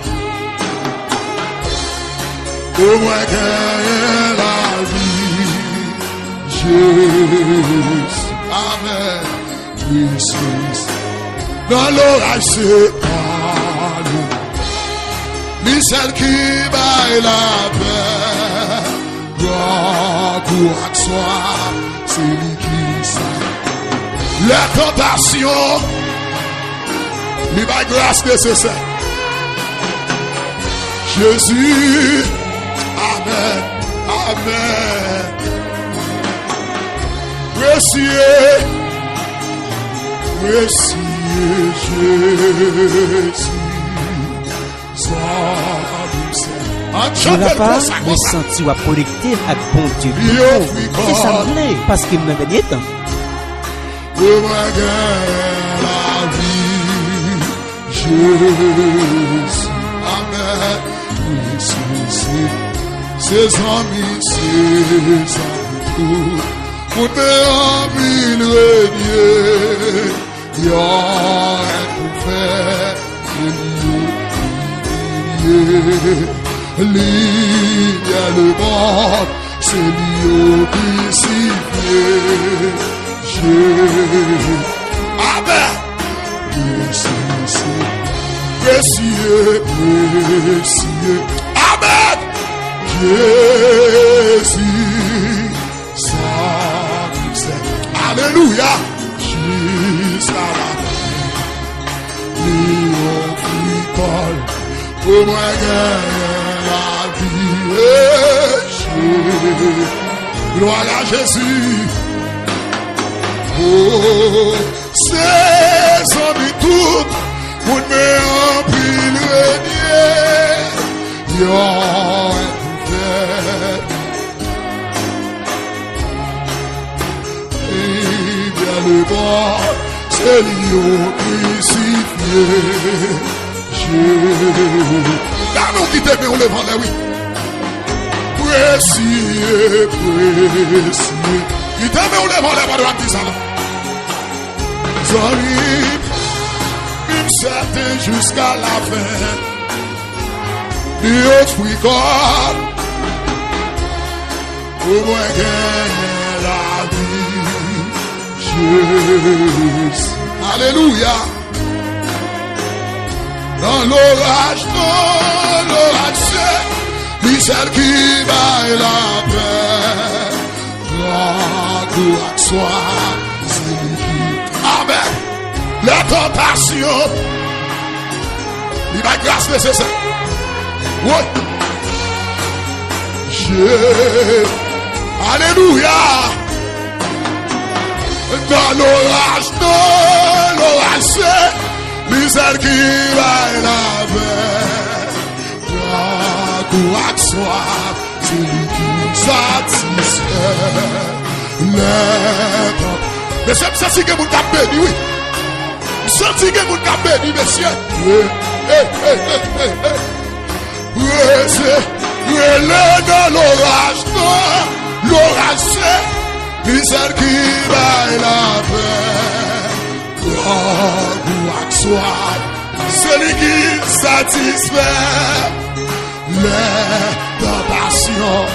pour moi gagner la vie. Jésus, amen. Jésus, dans l'orage c'est parle. Lui celle qui baille la paix. Gloire, courage soit, c'est lui qui sait. La tentation. Il va grâce nécessaire. Jésus, amen, précieux Jésus. Rafa, me senti à connecter avec bon Dieu. C'est ça parce qu'il me donne temps. Jésus, amen. Ses amis, pour tes amis, régner, il y a un pour faire, Ligne le monde, c'est lui crucifié. Jésus. Amen. Précieux, précieux. Amen. Jésus, ça nous sert. Alléluia. Jusqu'à la Lion fricole, pour moi gagner la vie. Gloire à Jésus. Oh, c'est amis toutes, pour me remplir le renier. Yon est et bien le bon, c'est Lion crucifié. Dans nous qui t'aimons, on le vend là, oui. Précieux, précieux. Qui t'aimons, on le vend là, pas de la petite salle. Zori, une certaine jusqu'à la fin. Dieu fricole, pour moi gagner la vie. Jésus. Alléluia. Dans l'orage, c'est lui celle qui baille la paix. Gloire soit, c'est lui qui. Amen. La tentation, il va grâce nécessaire. Oui. Alléluia. Dans l'orage, c'est lui celle qui va la paix. Gloire soit, c'est lui qui satisfait. Mais c'est ça que vous avez béni, oui. C'est que vous avez béni, messieurs. Dans l'orage, c'est lui celle qui baille la paix. Gloire soit, celui qui satisfait les tentations,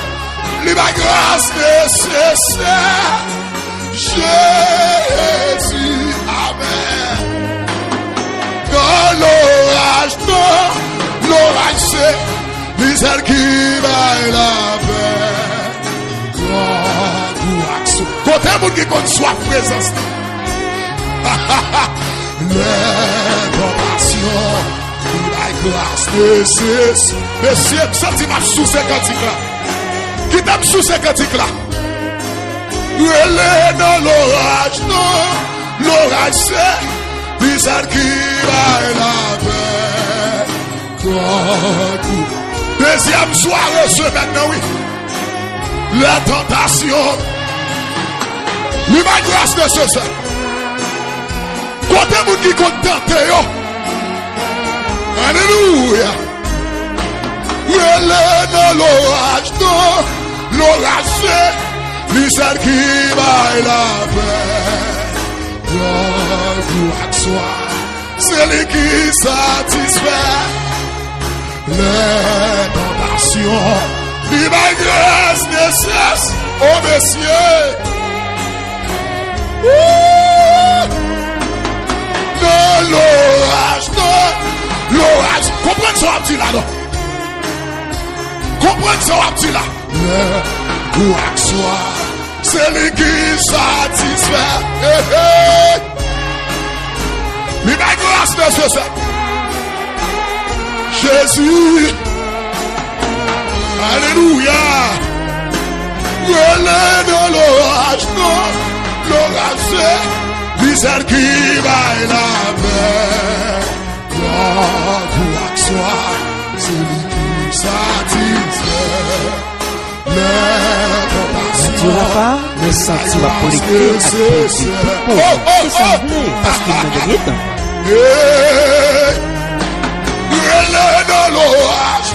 les grâce nécessaire. Jésus, amen. Dans l'orage, c'est lui celle qui baille la paix. Gloire soit. Côté monde qui compte soit présence. Les compassions, la grâce de cesse. Messieurs, senti ma sous ces cantiques là. Qui t'aime sous ces cantiques là? Elle dans l'orage, l'orage c'est lui celle qui baille la paix. Deuxième soirée, ce maintenant, oui. La tentation, lui ma grâce de cesse. Côté moun qui contente yo. Alléluia. Elle est dans l'orage, c'est lui celle qui baille la paix. Gloire soit, c'est lui qui satisfait les tentations. Lui ma grâce ne cesse, oh messieurs. L'orage, comprenez ce petit là, non? Comprenez ce petit là? Le soit, c'est lui qui satisfait. Mais ma grâce nécessaire. Jésus, alléluia. Dans l'orage, c'est lui celle qui baille la paix. Gloire soit, c'est lui qui satisfait les compassions. Tu n'as pas le sentiment politique c'est semblé parce qu'il n'a gagné temps. Elle est dans l'orage,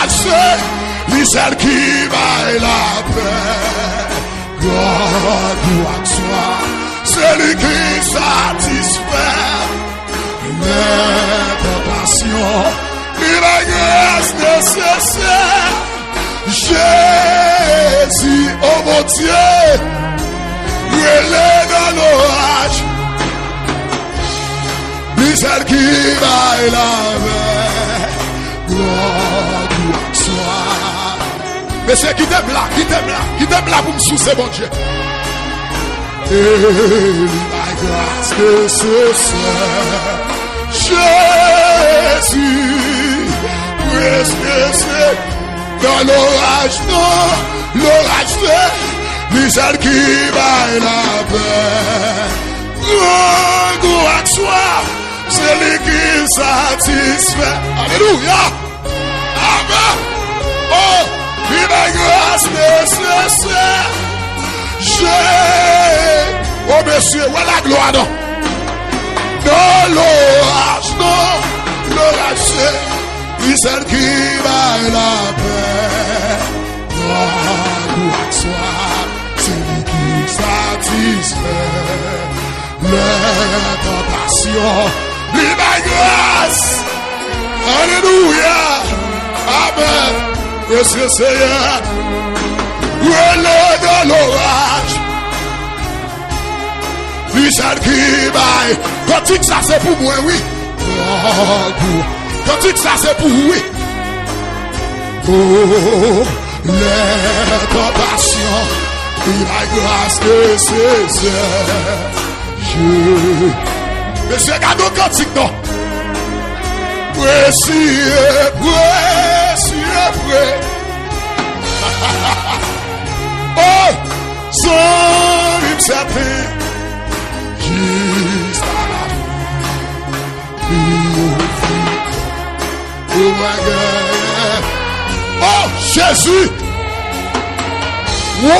c'est lui celle qui baille la paix. Gloire soit, c'est lui qui satisfait les tentations. Il a grâce de Jésus, oh mon Dieu, relève dans l'orage, lui celle qui baille la mer, gloire soit. Mais c'est qui t'aime là pour me soucier, mon Dieu. Et la grâce que ce soit, Jésus, c'est dans l'orage, non, l'orage c'est l'israël qui baille la paix. Gloire soit, c'est lui qui satisfait. Alléluia. Amen. Oh, il a grâce nécessaire. Oh monsieur, où est la gloire non? Dans l'orage, non, l'orage c'est l'israël qui baille la paix. Gloire soit, c'est lui qui satisfait les tentations. Il a grâce. Alléluia. Amen. Monsieur Seigneur, où est dans l'orage? L'israël qui baille. Quand tu dis que ça c'est pour moi, oui. Quand tu dis que ça c'est pour oui. Oh, les tentations, il a grâce que c'est mais c'est cadeau cantique non. Précieux. Oh, sans lui certain, juste à la fin. Oh my God. Oh, Jésus. Wow.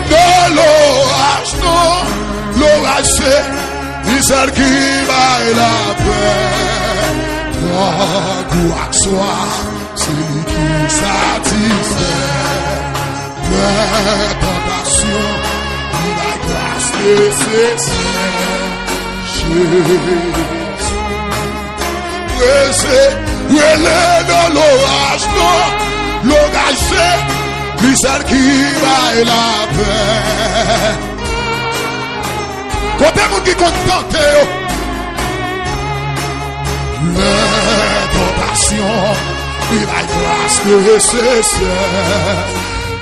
De l'orage, non, l'orage c'est l'israël qui baille la paix. Gloire soit, c'est lui qui satisfait les tentations, il a grâce nécessaire. Jésus, où elle est dans l'orage, non, l'orage c'est l'israël qui baille la paix. Côté mon qui contente, les tentations, il a grâce nécessaire.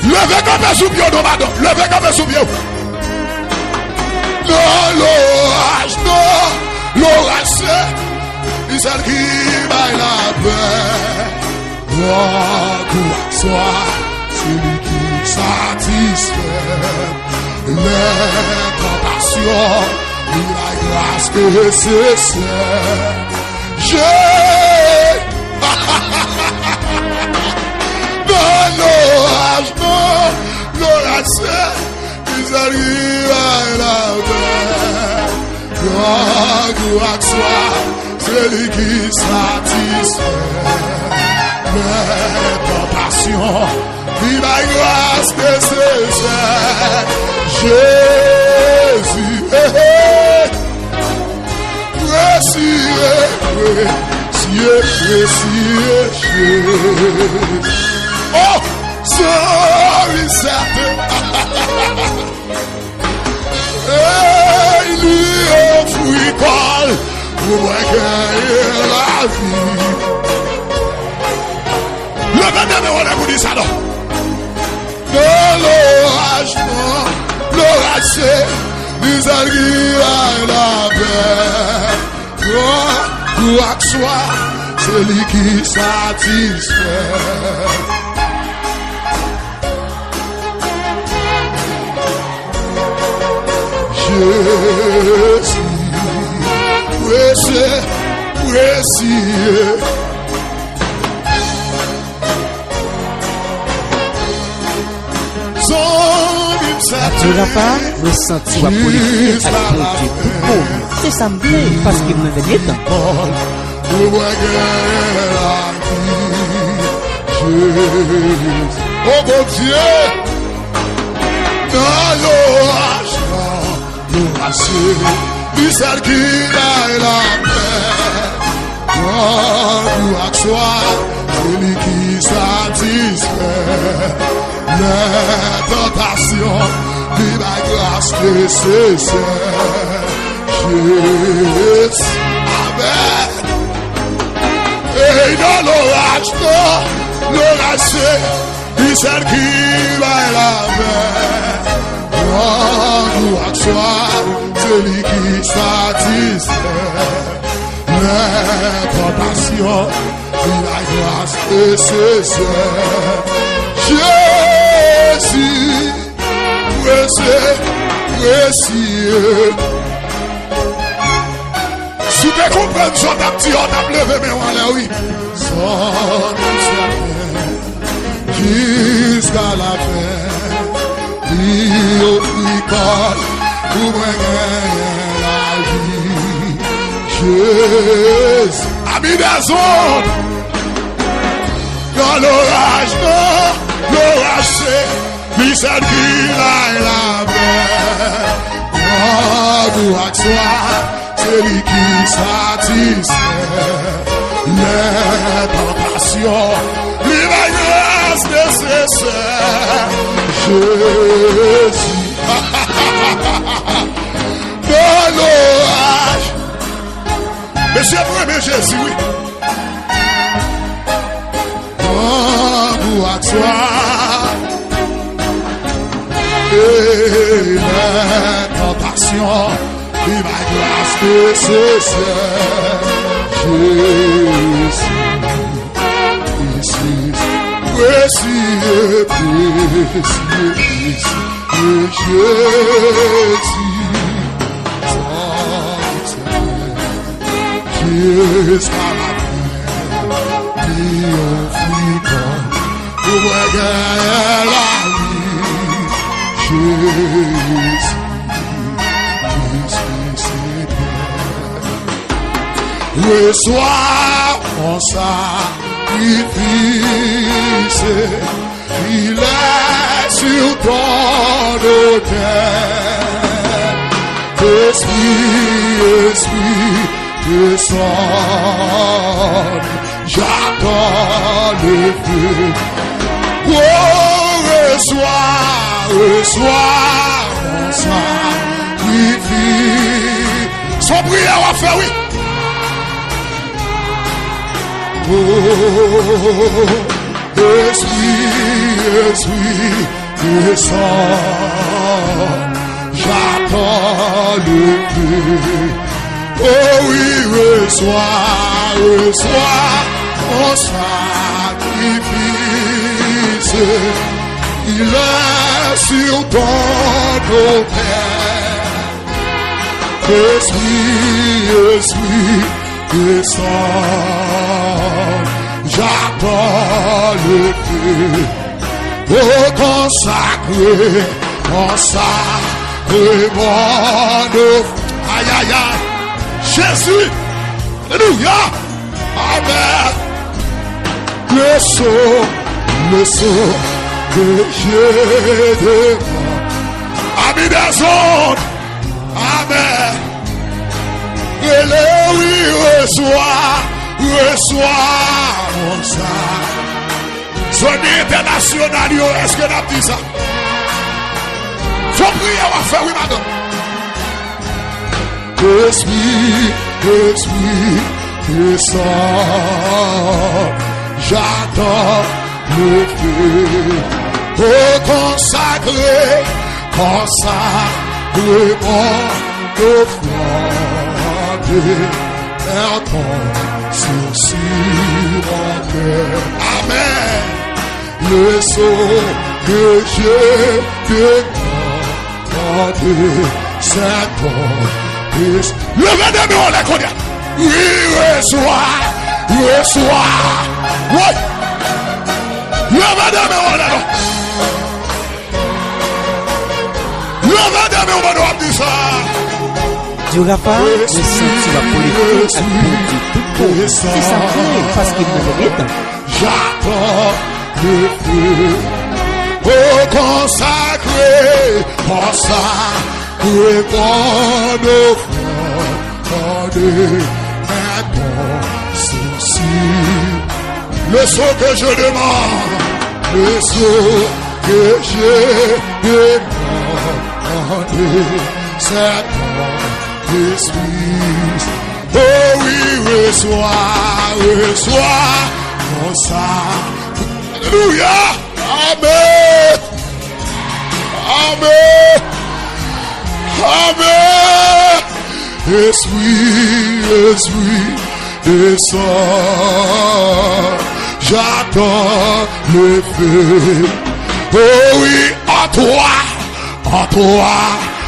Levez comme un sous-pied, non, madame, levez comme un sous-pied. Non, l'orage, non, l'orage c'est l'israël qui baille la paix. Gloire soit, c'est lui qui satisfait les tentations, il a grâce que nécessaire. Non, l'orage, non, l'orage c'est ils arrivent à la paix. Gloire soit, c'est lui qui satisfait les tentations, il a grâce nécessaire. Jésus, oh, sorry, certain. Il lui offre une parole pour accueillir la vie. Le vendeur on a dit ça non. De l'orage, non, l'orage c'est les alliés à la paix. Gloire soit, c'est lui qui satisfait. Jésus, précieux. Dieu n'a pas ressenti ou politique avec bon Dieu tout bon. C'est ça me plaît parce qu'il me venait dans. Oh mon Dieu, dans l'orage, l'orage, c'est celle qui baille la paix. gloire soit, c'est lui qui satisfait les tentations, lui la grâce nécessaire. Jésus, amen. Et dans l'orage, c'est lui celle qui va la mer. Gloire soit, c'est lui qui satisfait les tentations, la grâce nécessaire. Jésus, précieux. Si tu comprends, son petit, on a levé, mais on l'a oui. Son jusqu'à la fin, il colle pour gagner la vie. Jésus, ami des ondes, dans l'orage, c'est lui seul qui l'a lavé. Gloire soit, c'est lui qui satisfait les tentations, lui la grâce nécessaire. Jésus, dans l'orage. Mais c'est vrai, mais Jésus, oui. Gloire soit, et les tentations, lui la grâce nécessaire. Jésus, précieux, Jésus, jusqu'à la fin, qui offrit pour gagner la vie. Jésus, reçois mon sacrifice, il est sur ton autel. Esprit, descends, j'attends le feu. Oh, reçois mon sacrifice. Son prière va faire, oui. Oh, esprit, descends, j'attends le feu. Oh oui, reçois mon sacrifice, il est sur ton autel. Esprit, descends, j'attends le feu. Oh, consacré, mon offre. Aïe, aïe, aïe. Jésus, alléluia, amen. Le saut que j'ai devant, ami des ondes, amen. Et le oui, reçois mon sang. Son international, est-ce que n'a dit ça? Faut prier, on va faire, oui, madame. Esprit, descends, j'attends le feu. Oh, consacré mon offrande, vers ton sur mon cœur. Amen. Le saut que j'ai demandé, c'est ton. Levez des mains, on les connaît. Oui, reçois. Oui. Levez des mains, on les connaît. Levez des mains, on va dire ça. Dieu n'a pas ressenti la politique à côté tout pour. C'est ça parce qu'il nous aide. J'attends le feu. Oh, consacré, mon offrande, maintenant, c'est Le saut que je demande, le saut que j'ai demandé, c'est ton esprit. Oh oui, reçois mon salut. Alléluia. Amen. Amen. Amen. Esprit, descends. J'attends le feu. Oh oui, en toi,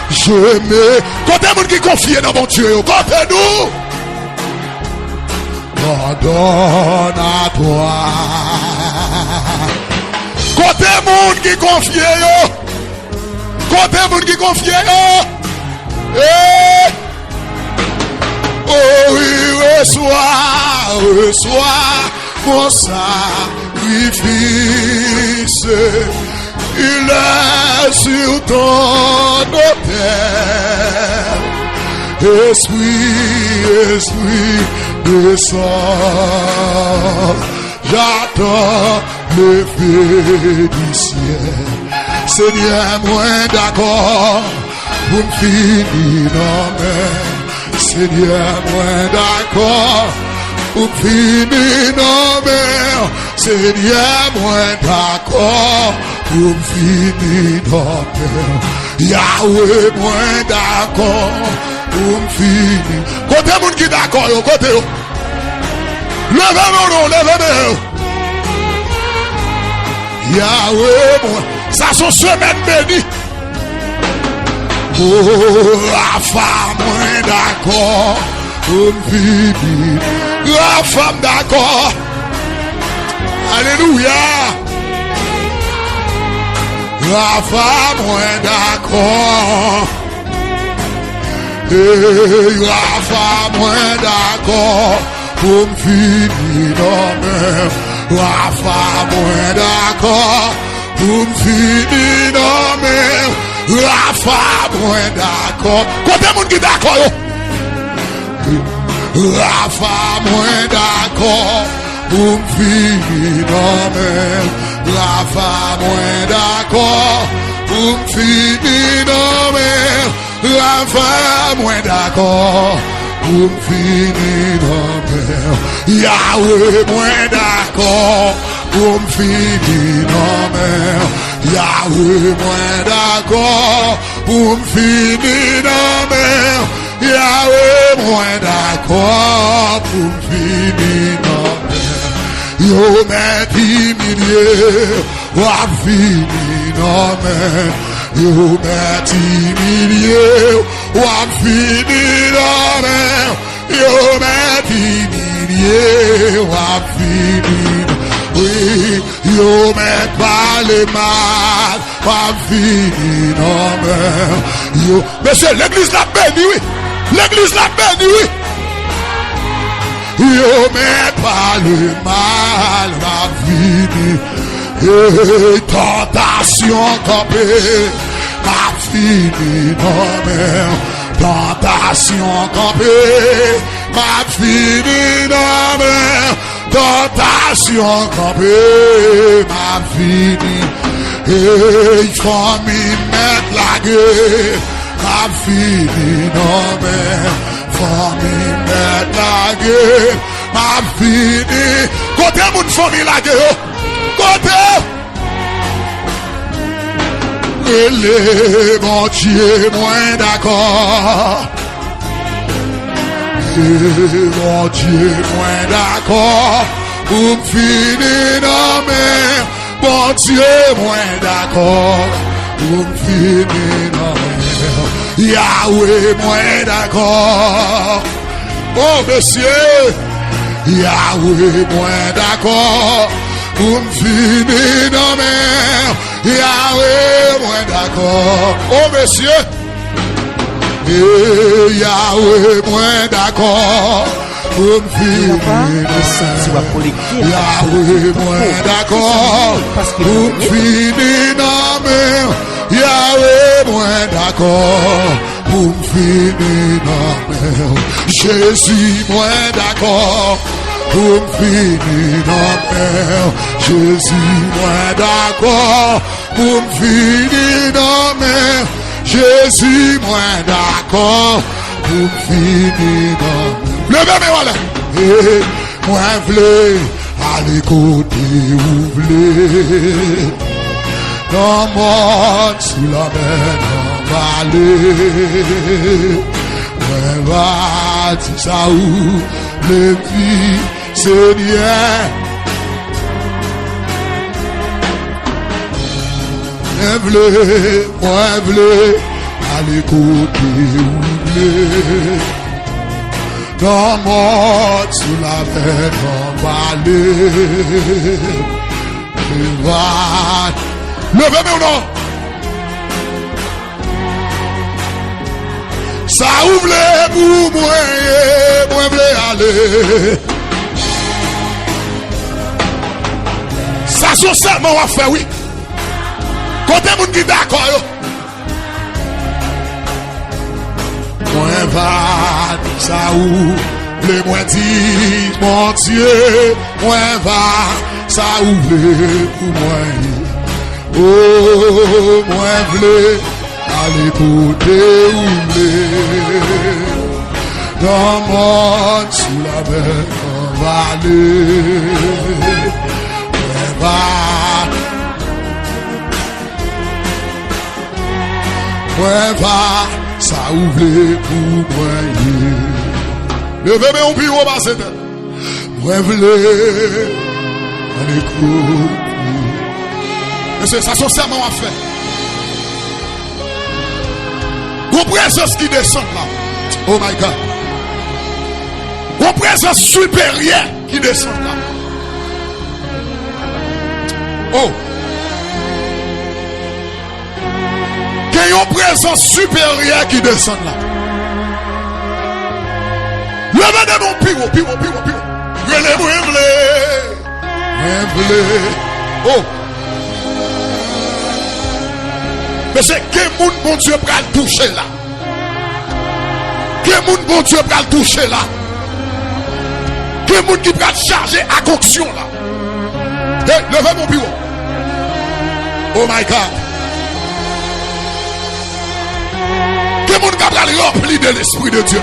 je mets. Côté monde qui confie dans mon Dieu, côté nous. Pardonne à toi. Côté monde qui confie, côté monde qui confie, oh oui, reçois mon sacrifice. Il est sur ton autel. Esprit, descends. J'attends le feu du ciel. Seigneur, moi d'accord pour me finir dans mes. Seigneur, moi d'accord pour me finir dans mes. Seigneur, moi d'accord pour me finir dans mes. Yahweh, moi d'accord pour me finir. Côté moun qui d'accord, côté yo. Levez mon nom, levez. Yahweh, moi, ça sont semaine bénie. Oh, la femme, moi d'accord pour me finir. La femme d'accord. Alléluia. La femme, moi d'accord. La femme, moi d'accord pour me finir dans mes. La femme, moi d'accord pour me finir dans mes. La femme, moi d'accord. Côté moun qui d'accord yo. La femme, moi d'accord pour me finir dans mes. La femme, moi d'accord pour me finir dans mes. La femme, moi d'accord pour me finir dans mes. Yahweh, moi d'accord pour me finir dans mes. Yahweh, moi d'accord pour me finir dans mes. Yahweh, moi d'accord pour me finir dans mes. Yo m'intimidé, wa finir dans mes. Yo m'intimidé, wa finir dans mes. Yo m'intimidé, wa finir. Oui, yo m'aide pas les mal, wa finir dans mes. Yo, monsieur, l'église l'a béni, oui. L'église l'a béni, oui. Yo m'aide pas le mal, wa finir. Et tentation campée, ma fini non mais tentation campée, ma fini non mais tentation campée, ma fini. Et il faut m'y mettre la gueule, ma fini non mais faut m'y mettre la gueule, ma fini. Côté moun famille la gueule. Côté les mon Dieu moins d'accord. Mon Dieu moins d'accord. Pour finir dans mes. Mon Dieu moins d'accord. Pour finir dans mes. Yahweh moins d'accord. Oh monsieur. Yahweh moins d'accord. Pour me finir dans mer, Yahweh, moi d'accord. Oh monsieur, Yahweh, moi d'accord. Pour me finir dans mer, Yahweh, moi d'accord. Pour me finir dans mer, Yahweh, moi d'accord. Pour me finir dans mer, Jésus, moi d'accord. pour me finir dans mer. Jésus, moi d'accord, pour me finir dans mer. Jésus, moi d'accord, pour me finir dans mer. Levez mes mains là. Et moi v'lais aller côté où v'lais. Dans mon sous la mer, dans vallée. Ouais, va, tu sais où le vie, Seigneur. Moi v'lais, aller côté où v'lais. Dans mon sous la mer, dans vallée. Va, levez-moi ou non? Ça ouvre pour moi, moi voulais aller. Ça socialement on fait oui. Côté moun qui d'accord yo. Moi va ça ouvre moi dit mon Dieu, moi va ça ouvre pour moi. Oh moi voulais aller côté oublié, dans mon sous la mer, en vallée, va, ça ouvre pour moi. Levez mes on bureau, bas c'est moi voulais aller côté. Monsieur, ça socialement à faire. Vos présence qui descend là. Oh my God. Vos présence supérieure qui descend là. Oh. Qu'il y a une présence supérieure qui descend là. Levez de mon pire. Oh. Mais c'est que mon Dieu va le toucher là. Que mon Dieu va le toucher là. Que mon qui va charger à conction là. Hey, levez mon bureau. Oh my God. Que mon qui va le remplir de l'Esprit de Dieu.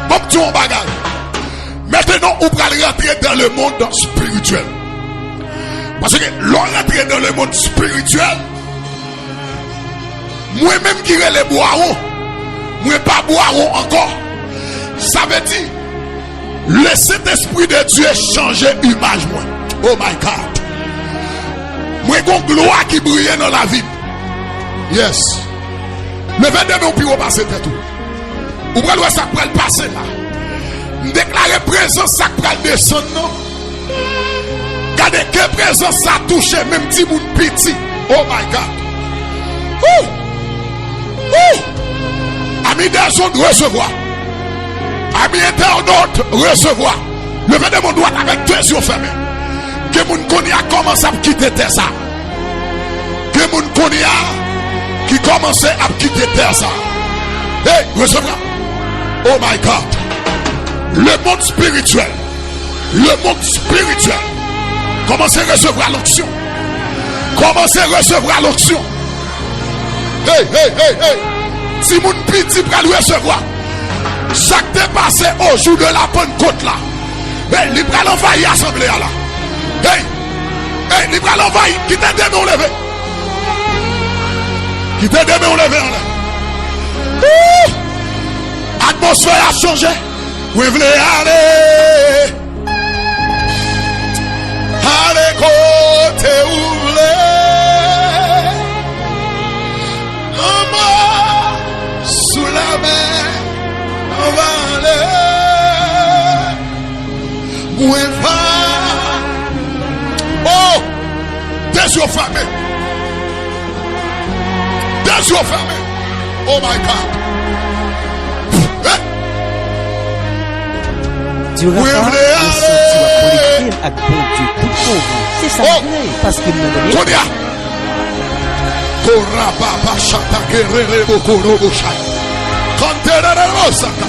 Bon, tu en bagage. Maintenant, on va rentrer dans le monde spirituel. Parce que l'on rentre dans le monde spirituel, moi-même qui vais les boiron, moi pas boiron encore. Ça veut dire, laissez l'Esprit de Dieu changer l'image moi. Oh my God. Moi j'ai une gloire qui brille dans la vie. Yes. Le 22 mon bureau passer tout. Ou pral ça pral passer là. Déclarer présence ça pral descendre non. Regardez que présence ça touche même petit moun petit. Oh my God. Amis des autres recevoir. Amis internautes recevoir. Levez de mon doigt avec deux yeux fermés. Que moun connaît a commencé à quitter terre ça. Que moun connaît qui commence à quitter terre ça. Hey, recevoir. Oh my God. Le monde spirituel. Commencez à recevoir l'onction. Commencez à recevoir l'onction. Hey. Si mon petit va le recevoir. Chaque dépassé au jour de la Pentecôte là. Hey, il va l'envahir l'assemblée là. Hey, il va l'envahir. Qui t'a dit de lever? Qui t'a dit de lever là? Atmosphère a changé. Vous voulez aller? Allez côté ouvert, en bas sous la mer, on va aller. Où est va? Oh, des yeux fermés, Oh my God. Du repas, le senti va connecter avec bon Dieu tout pauvre. C'est ça parce qu'il m'a donné. Tonia. Koraba bashata kerere bokoro boshai. Kantere rosaka.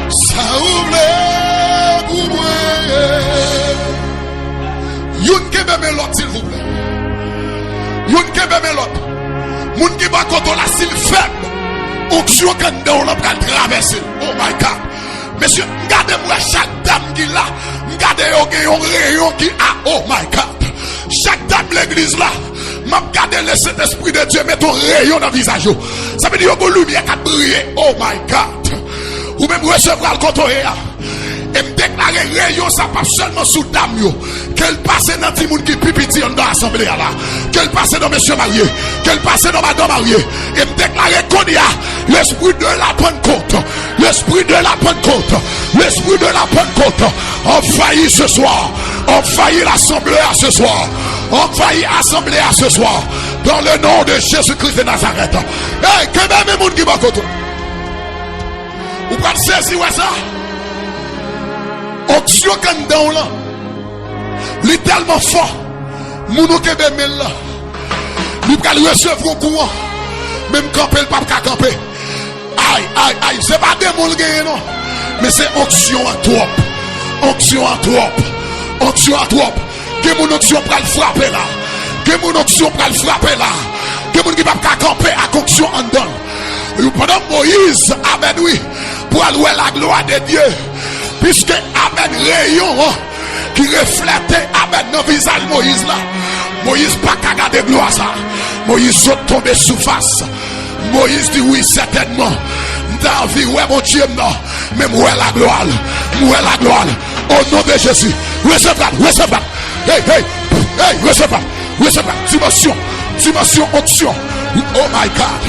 Ça ouvre pour moi. Yon qui bébé l'autre, s'il vous plaît. Yon qui bébé l'autre. Moun qui va contre la s'il faible. Onction quand on l'a traversé. Oh my God. Monsieur, regardez-moi chaque dame qui là. Regardez un rayon qui a. Oh my God. Chaque dame l'église là. M'a regardé le Saint-Esprit de Dieu mettre un rayon dans le visage. Ça veut dire que lumière qui a brillé. Oh my God. Ou même recevoir le côté. Et me déclarer rayon ça pas seulement sous dame yo. Qu'elle passe dans petit monde qui pipiti dans l'assemblée là. Qu'elle passe dans monsieur marié, qu'elle passe dans madame mariée. Et me déclarer qu'on y a l'esprit de la Pentecôte. L'esprit de la Pentecôte. L'esprit de la Pentecôte. Envahit ce soir. Envahit l'assemblée à ce soir. Envahit l'assemblée à ce soir. Dans le nom de Jésus-Christ de Nazareth. Hey, que même les monde qui va contre. Vous pouvez saisir ça? Onction quand dans là. Il est tellement fort. Mounou qui est là. Il peut recevoir un courant. Même camper, le pape qui camper. Aïe, aïe, aïe. C'est pas des mots non. Mais c'est onction à trop. Onction à trop. Onction à trop. Que mon onction pour le frapper là. Que mon onction pour le frapper là. Que mon qui va camper à onction en dedans. Pendant Moïse, amen oui. Pour aller la gloire de Dieu. Puisque amen rayon qui reflétait amen dans le visage de Moïse là. Moïse pas qu'à garder gloire ça. Moïse saute tombé sous face. Moïse dit oui certainement. Dans vie ouais mon Dieu non. Mais moi la gloire. Moi la gloire. Au nom de Jésus. Recevez. Hey hey. Hey recevez. Dimension onction. Oh my God.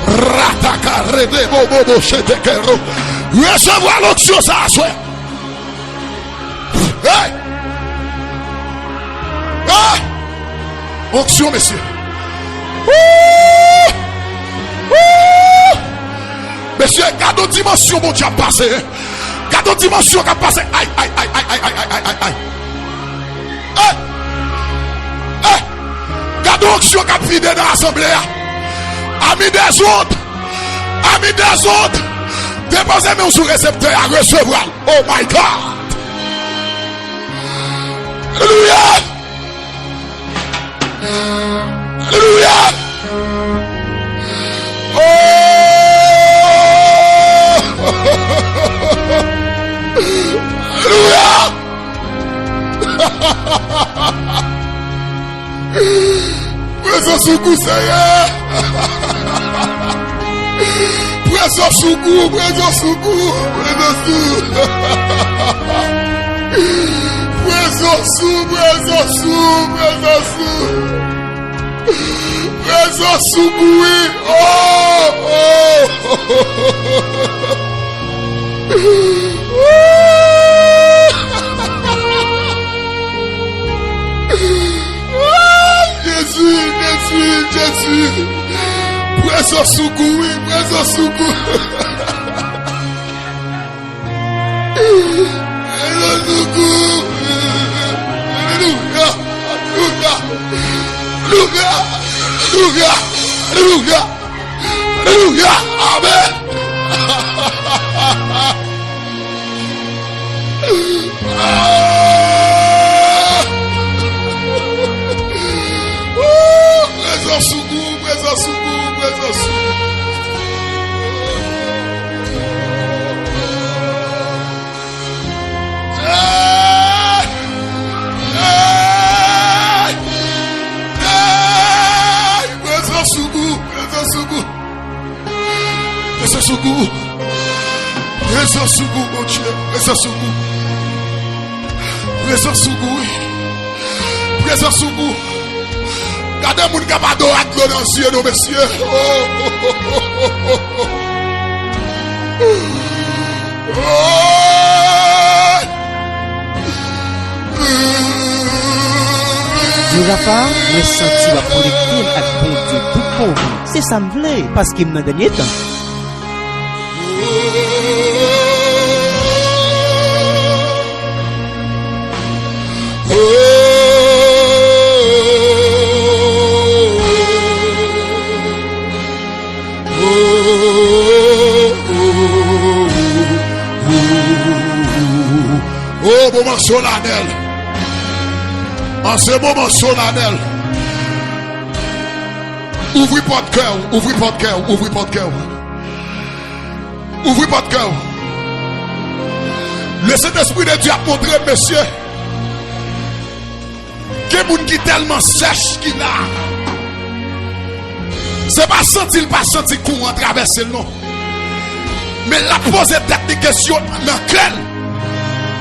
Rataka rede bobo chetekero. Recevoir l'onction ça soit. Hey! Ah! Onction, messieurs. Messieurs, gardons dimension, mon Dieu, a passé. Gardons dimension qui a passé. Aïe. Gardons onction qui a vidé dans l'assemblée. Amis des autres. Déposez-moi sous récepteur à recevoir. Oh my God. Alléluia. Oh. Alléluia. Présence sous coup, Seigneur. Présence sous coup. Présence sous. Jésus. Présence sous goût. Alléluia. Amen. Présence sous goût. Présence sous goût, mon Dieu. Présence sous goût. Gardez mon capado à clos dans les yeux, nos messieurs. Dieu va pas me sentir la collective avec bon Dieu tout pauvre. C'est ça me plaît parce qu'il m'a donné temps. Oh, moment solennel. En ce moment solennel. Ouvrez pas de cœur, ouvrez pas de cœur, ouvrez pas de cœur. Ouvrez pas de cœur. Le Saint-Esprit de Dieu a montré, monsieur, que les gens qui tellement sèche qu'il a. C'est pas senti courant traverser le nom. Mais la pose des questions dans quelle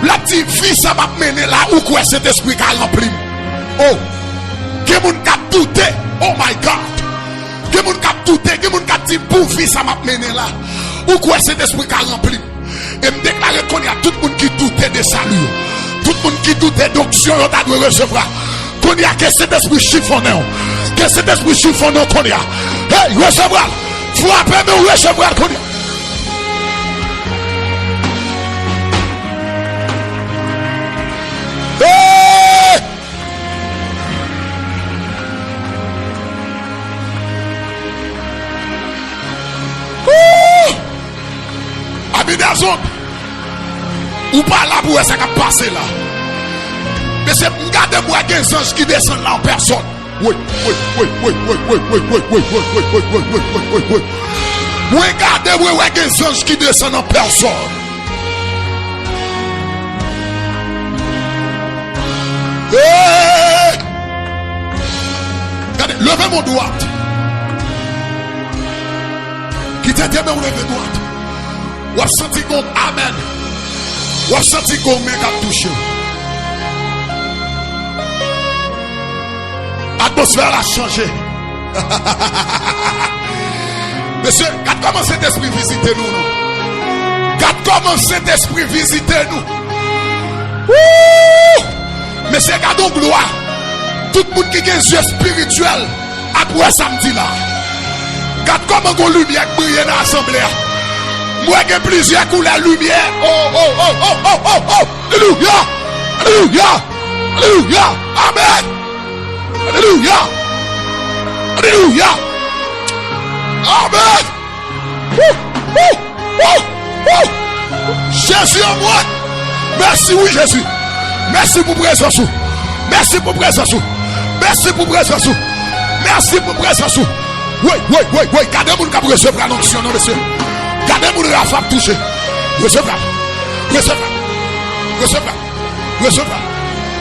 la petite fille ça va mener là où quoi cet esprit qui a rempli. Oh, que les gens qui douté, oh my God. Que les gens qui douté, que les gens qui dit pour vie ça m'a mené là. Où quoi cet esprit qui a rempli. Et me déclarer qu'on y a tout le monde qui doutait de salut. Tout le monde qui doutait d'onction, on doit recevoir. Qu'on y a que cet esprit chiffonné. Que cet esprit chiffonné qu'on y a. Hey, recevoir. Frappez, mais recevoir qu'on y a. Hey! Abidazon. Ou pas là pour ça qui a passé là. Mais c'est regardez-moi des anges qui descendent là en personne. Oui. Regardez-moi des anges qui descendent en personne. Hey! Regardez, levez mon doigt. Qui t'a dit, mais vous levez droite. Vous avez senti comme amen. Vous avez senti comme mec a touché. L'atmosphère a changé. Monsieur, quand comment cet esprit visiter nous, non? Quand comment cet esprit visiter nous? Mais c'est gardons gloire. Tout le monde qui a des yeux spirituels après samedi là. Quand comment qu'on lumière brille dans l'assemblée. Moi j'ai plusieurs couleurs lumière. Oh. Alléluia. Amen. Alléluia. Amen. Jésus en moi. Merci, oui, Jésus. Merci pour présence. Merci pour présence. Merci pour présence. Merci pour présence. Oui. Gardez-vous le cap recevoir l'onction, non, monsieur. Gardez-vous le rafab touché. Recevoir.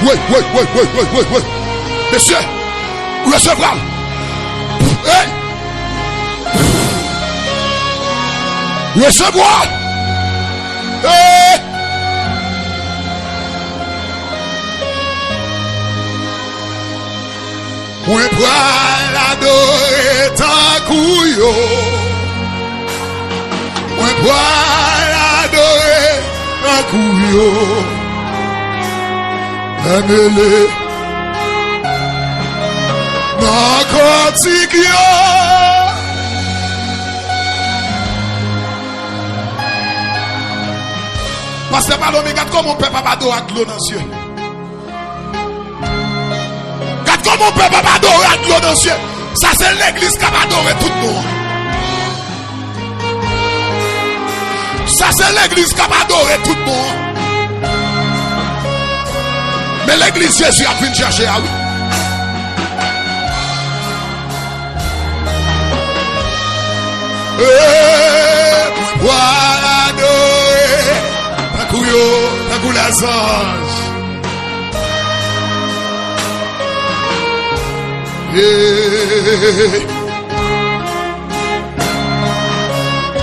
Oui. Monsieur, recevoir. Hey. Recevoir. Hey. Moi pral adorer ta couillon. Moi pral adorer ta couillon. Amele na cantique. Pasteur Palomé, regarde comment on peut pas adorer à l'eau dans les cieux. Regarde comment on peut pas adorer à l'eau dans les cieux. Ça c'est l'église qui va adorer tout le monde. Ça c'est l'église qui va adorer tout le monde. Mais l'église Jésus a venu chercher à oui. Voilà adorer ta couillon, ta couleur ange.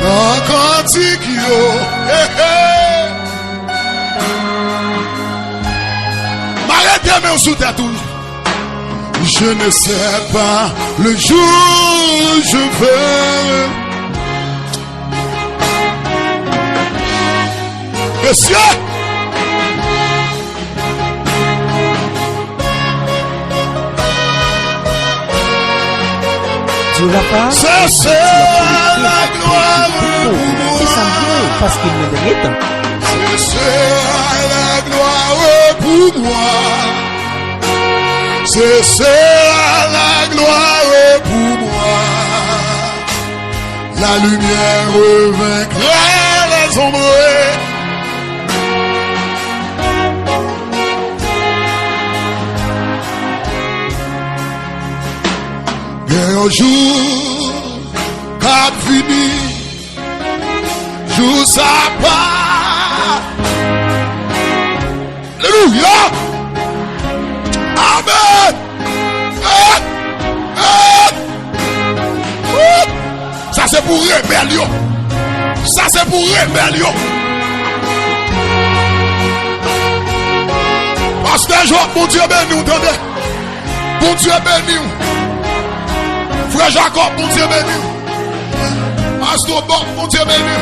Dans cantique yo. M'arrêtez mais sous ta tour. Je ne sais pas le jour où je veux. Monsieur. Dieu l'a pas. C'est la gloire pour moi. C'est ça parce qu'il me donne. C'est la gloire pour moi. C'est la gloire pour moi. La lumière vaincra les ombres. Et un jour, quand fini, jour ça part. Alléluia. Amen. Ça c'est pour rébellion. Ça c'est pour rébellion. Parce que jour, bon Dieu béni, entendez? Bon Dieu béni. Frère Jacob, bon Dieu béni. Pasteur Bob, bon Dieu béni.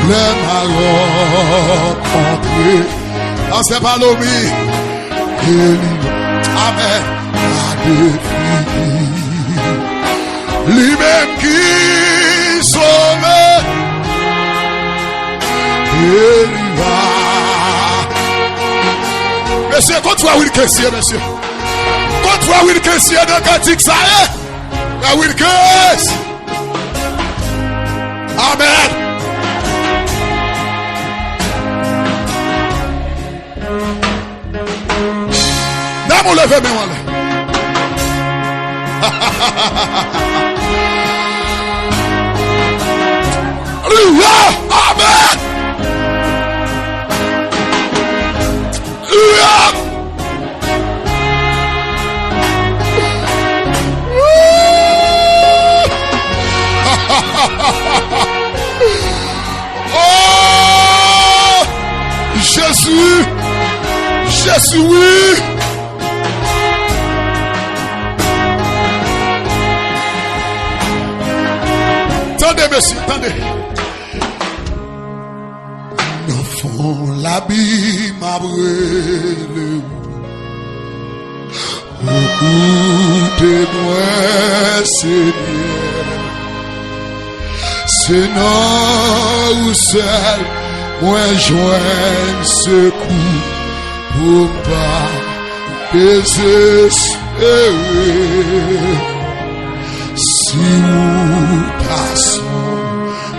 Les marrons rencontrés. Ah, c'est pas l'homme. Amen. La défi. Lui-même qui sauve. Il va. Monsieur, quand tu as Will Kessier, monsieur. Quand tu as Will Kessier dans Cantique, ça est. La Will Kessier. Amen. Mon lever, mais voilà. Alléluia. Amen. Alléluia. Oh, Jésus. Jésus, oui. Attendez, monsieur, attendez. L'enfant, l'abîme a brûlé. Écoutez-moi, Seigneur. Seigneur, où seul, moi joins secours pour pas désespérer. Si ou passe,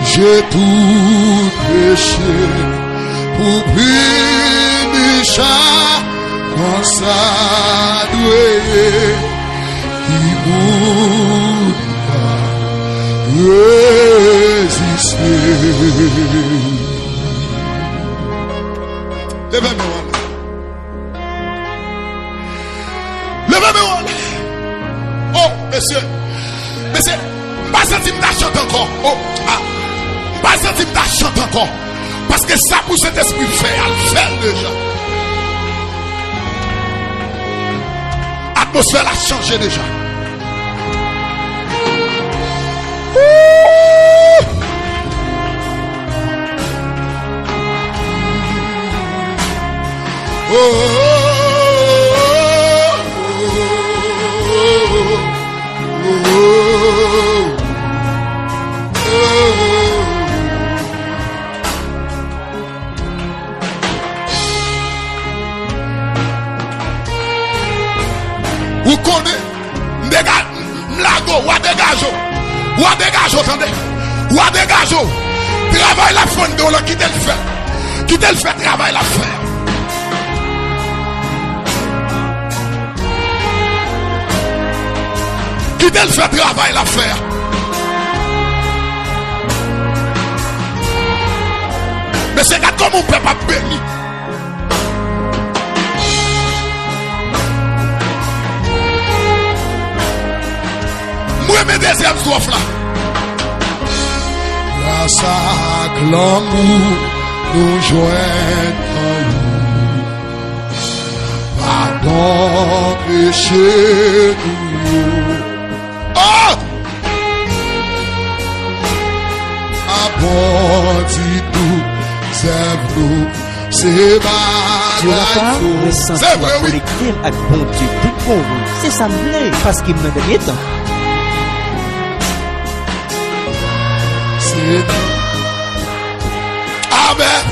j'ai tout péché pour punir chaque quand ça doit qui mourra résister. Levez-moi. Levez-moi. Oh, monsieur. Mais c'est pas senti me chanter encore. Oh, pas senti me chanter encore. Parce que ça pour cet esprit fait, elle fait déjà. L'atmosphère a changé déjà. Oh, oh, oh, oh, oh. Vous connaissez, ou dégage, attendez, ou dégage, travail la fond de l'eau, qui te le fait, travail la faire. Qui te le fait, travail la faire. Mais c'est comme on peut pas bénir. Moi, mes deuxièmes soif là. Grâce à l'amour, nous joignons. Pardon, péché, nous. Oh! Abondit tout, c'est nous, c'est Dieu n'a pas le sentiment à connecter avec bon Dieu tout pour vous. C'est ça me plaît, parce qu'il me donne temps. Amen.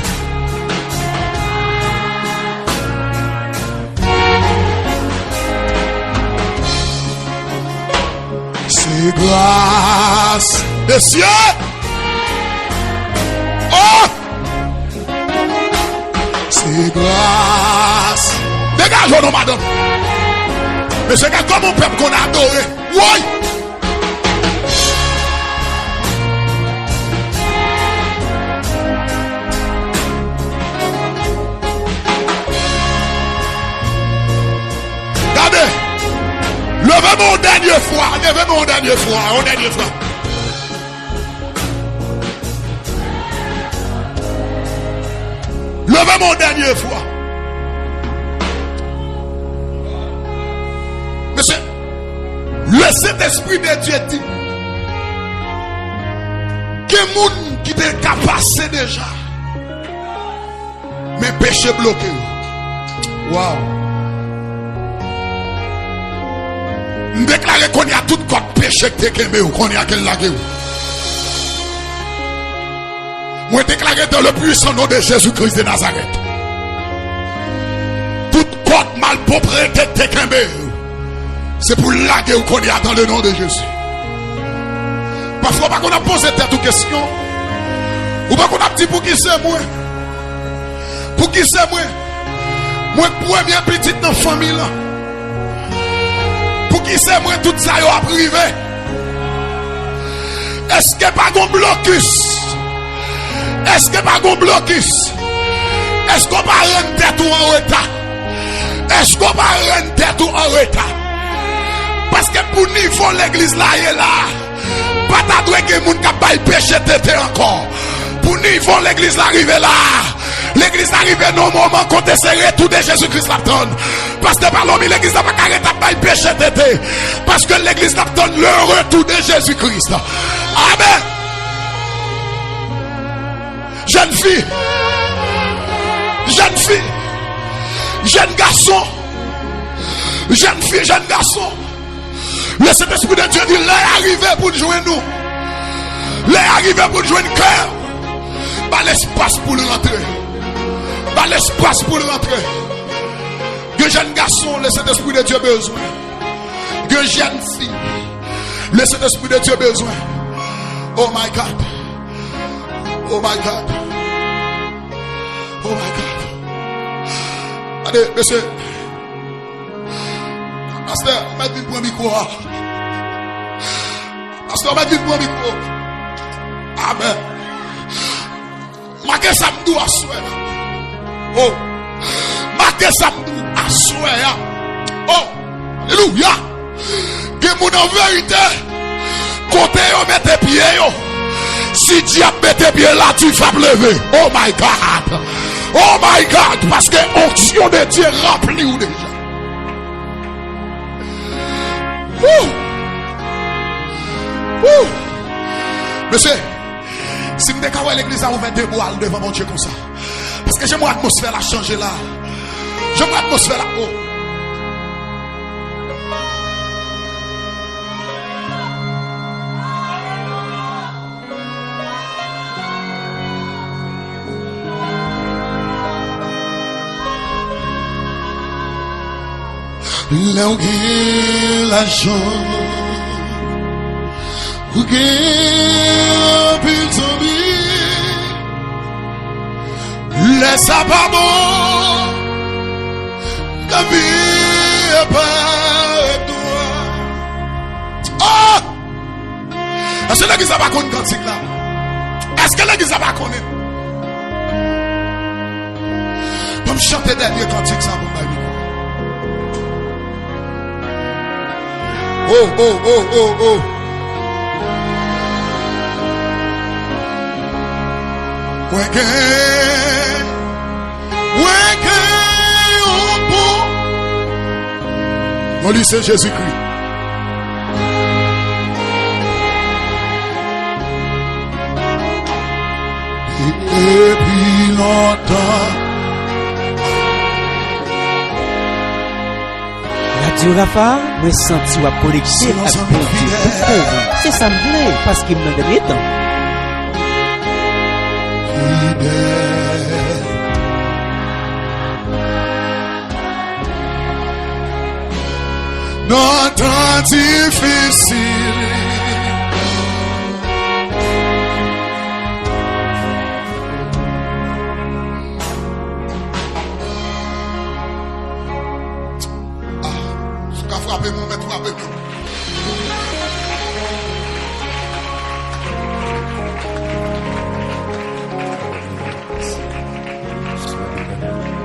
C'est grâce des cieux. Oh! C'est grâce. Dégage, non, madame. Mais c'est comme mon peuple qu'on a adoré. Oui! Regardez. Levez-moi une dernière fois. Levez-moi une dernière fois. Une dernière fois. Levez-moi une dernière fois. Monsieur, le Saint-Esprit de Dieu dit que les gens qui étaient capables déjà, mais péché bloqué. Wow. Nous déclarons qu'on y a tout code péché qui est qu'on y a quel lagué. Moi déclaré dans le puissant nom de Jésus-Christ de Nazareth. Tout code malpropreté qui est c'est pour laguer ou qu'on y a dans le nom de Jésus. Parfois, pas qu'on a posé cette question. Ou pas qu'on a dit pour qui c'est moi. Pour qui c'est moi. Moi, première petite dans la famille là. Pour qui c'est moi, tout ça a privé. Est-ce qu'il n'y a pas de blocus? Est-ce qu'il n'y a pas de blocus? Est-ce qu'on va rendre tête ou en retard? Est-ce qu'on va rendre tête ou en retard? Parce que pour niveau l'église là est là. Pas t'adouer que moun ka bay péché tete encore. Pour niveau l'église là arrive là. L'église arrive non moment quand c'est tout de Jésus-Christ l'attend. Parce que par l'homme l'église n'a pas carré ta bay péché tete. Parce que l'église l'attend le retour de Jésus-Christ. Amen. Jeune fille. Jeune fille. Jeune garçon. Jeune fille, jeune garçon. Le Saint-Esprit de Dieu dit, l'est arrivé pour joindre nous. L'est arrivé pour joindre cœur. Pas l'espace pour le rentrer. Pas l'espace pour le rentrer. Que jeune garçon, le Saint-Esprit de Dieu a besoin. Que jeune fille, le Saint-Esprit de Dieu a besoin. Oh my God. Oh my God. Oh my God. Allez, monsieur. Pasteur, mettez le micro. Pasteur, mettez le micro. Amen. Marquez samedi à soir. Oh. Marquez samedi à soir. Oh. Alléluia. Que mon en vérité. Côté yo mette pied yo. Si diable mette pied là, tu vas lever. Oh my God. Oh my God. Parce que l'onction de Dieu remplit ou déjà. Monsieur, si vous découvrez l'église, vous mettez debout devant mon Dieu comme ça. Parce que j'aime l'atmosphère à changer là. J'aime l'atmosphère là. Oh. L'anguille la jambe. Ou gen pil zombie. Laisse pas bon. La vie est pas toi. Oh! Est-ce que l'église n'a pas connu cantique là? Est-ce que l'église n'a pas connu? Comme chanter dernier cantique ça pour moi. Oh, oh, oh, oh, oh. Weke, oh bon. On lui c'est Jésus-Christ. Et puis longtemps. Radio Rafa, moi senti ou à connecter avec mon Dieu tout pauvre. C'est ça me plaît parce qu'il me donne temps. Non, tant difficile. frappez-moi, mais frappez-moi.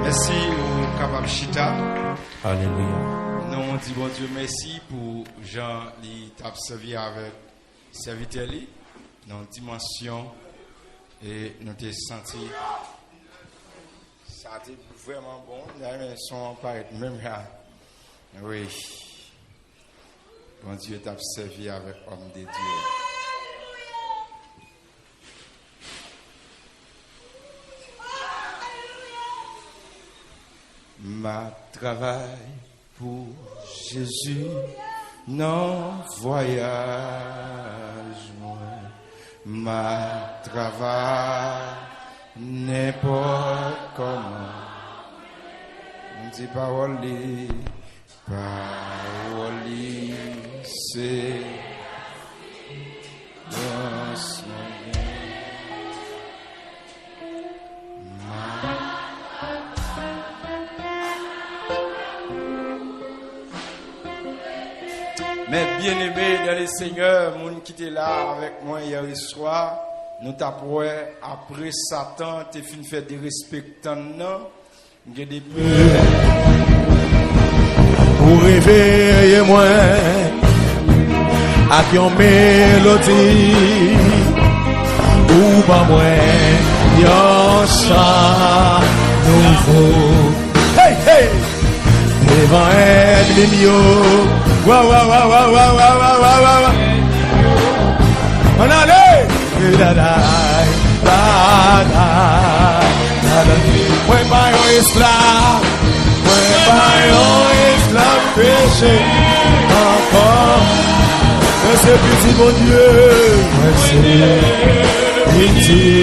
Merci au Kabab Chita. Alléluia. Nous on dit bon Dieu merci pour Jean qui t'a servi avec serviteur li dans une dimension et nous t'ai senti ça a été vraiment bon. Les sons paraît même là. Oui. Bon Dieu t'a servi avec homme de Dieu. Ma travail pour Jésus, non voyage moi. Ma travail n'importe comment. On dit parole, c'est dans son bien. Mais bien-aimés dans le Seigneur, moun qui était là avec moi hier soir, nous t'apprends après Satan, t'es fin fait des respectants, non? J'ai des Pour réveiller-moi avec une mélodie, ou pas moi, yon chant nouveau. Hey, hey! Devant ennemi, wa wa wa wa wa wa wa wa wa. On allait, da da da da da. Moi pas un esclave, moi pas un esclave péché encore. Mais c'est petit mon Dieu, moi c'est petit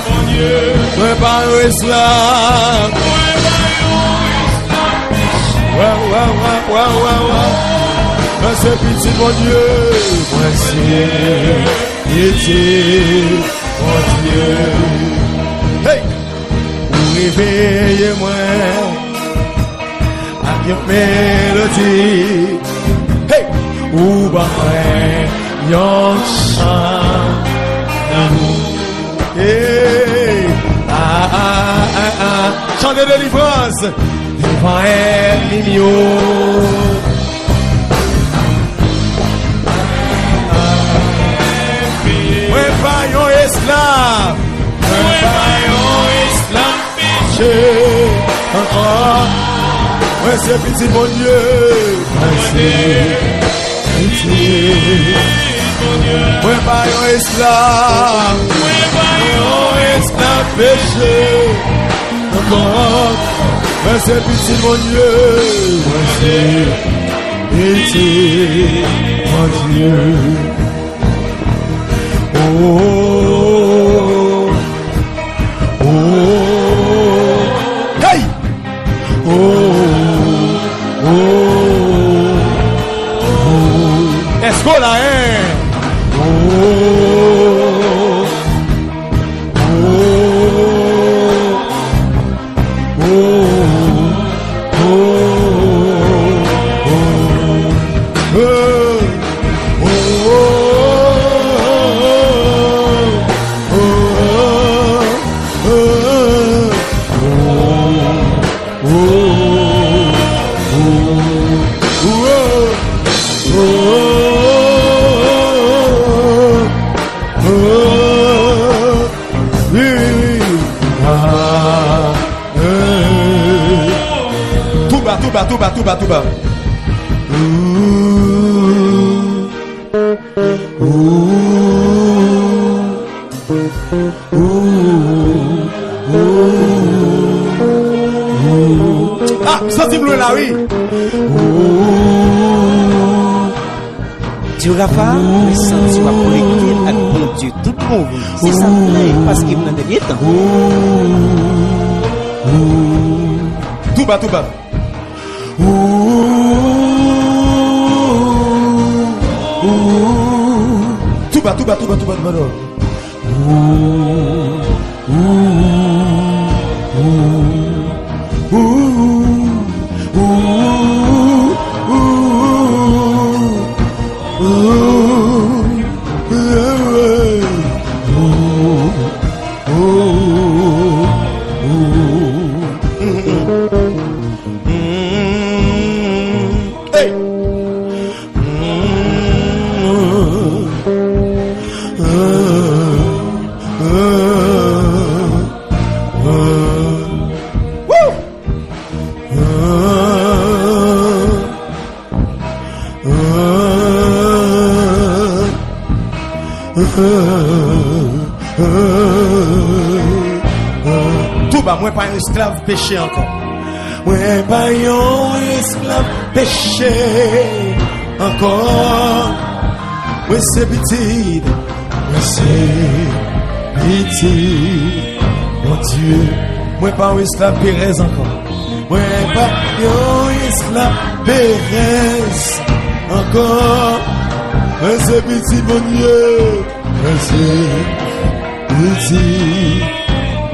mon Dieu. Moi pas un esclave. Moi c'est petit mon Dieu, moi c'est pitié mon Dieu. Hey, vous réveillez-moi avec une mélodie. Hey, ou bah yon chant d'amour. Hey, chant de délivrance. Devant ennemi, moi pas un esclave, moi pas un esclave péché encore. Moi c'est petit mon Dieu, moi c'est petit mon Dieu. Moi pas un esclave, moi pas un esclave péché encore. Moi c'est petit mon Dieu, moi c'est petit mon Dieu. Oh, oh, hey, oh, oh, oh. Est-ce qu'on a un? Oh, oh, oh. Tout bas. Ah, sentez-le là, oui. Dieu Rafa, le senti va connecter avec mon Dieu tout le monde. C'est ça parce qu'il m'a donné temps. Tout bas. Tout bas. Tout bas, moi pas un esclave péché encore. Moi pas un esclave péché encore. Moi c'est petit, moi c'est petit, mon Dieu. Moi pas un esclave Pérez encore. Moi pas un esclave Pérez encore. Moi c'est petit, mon Dieu. Moi c'est petit,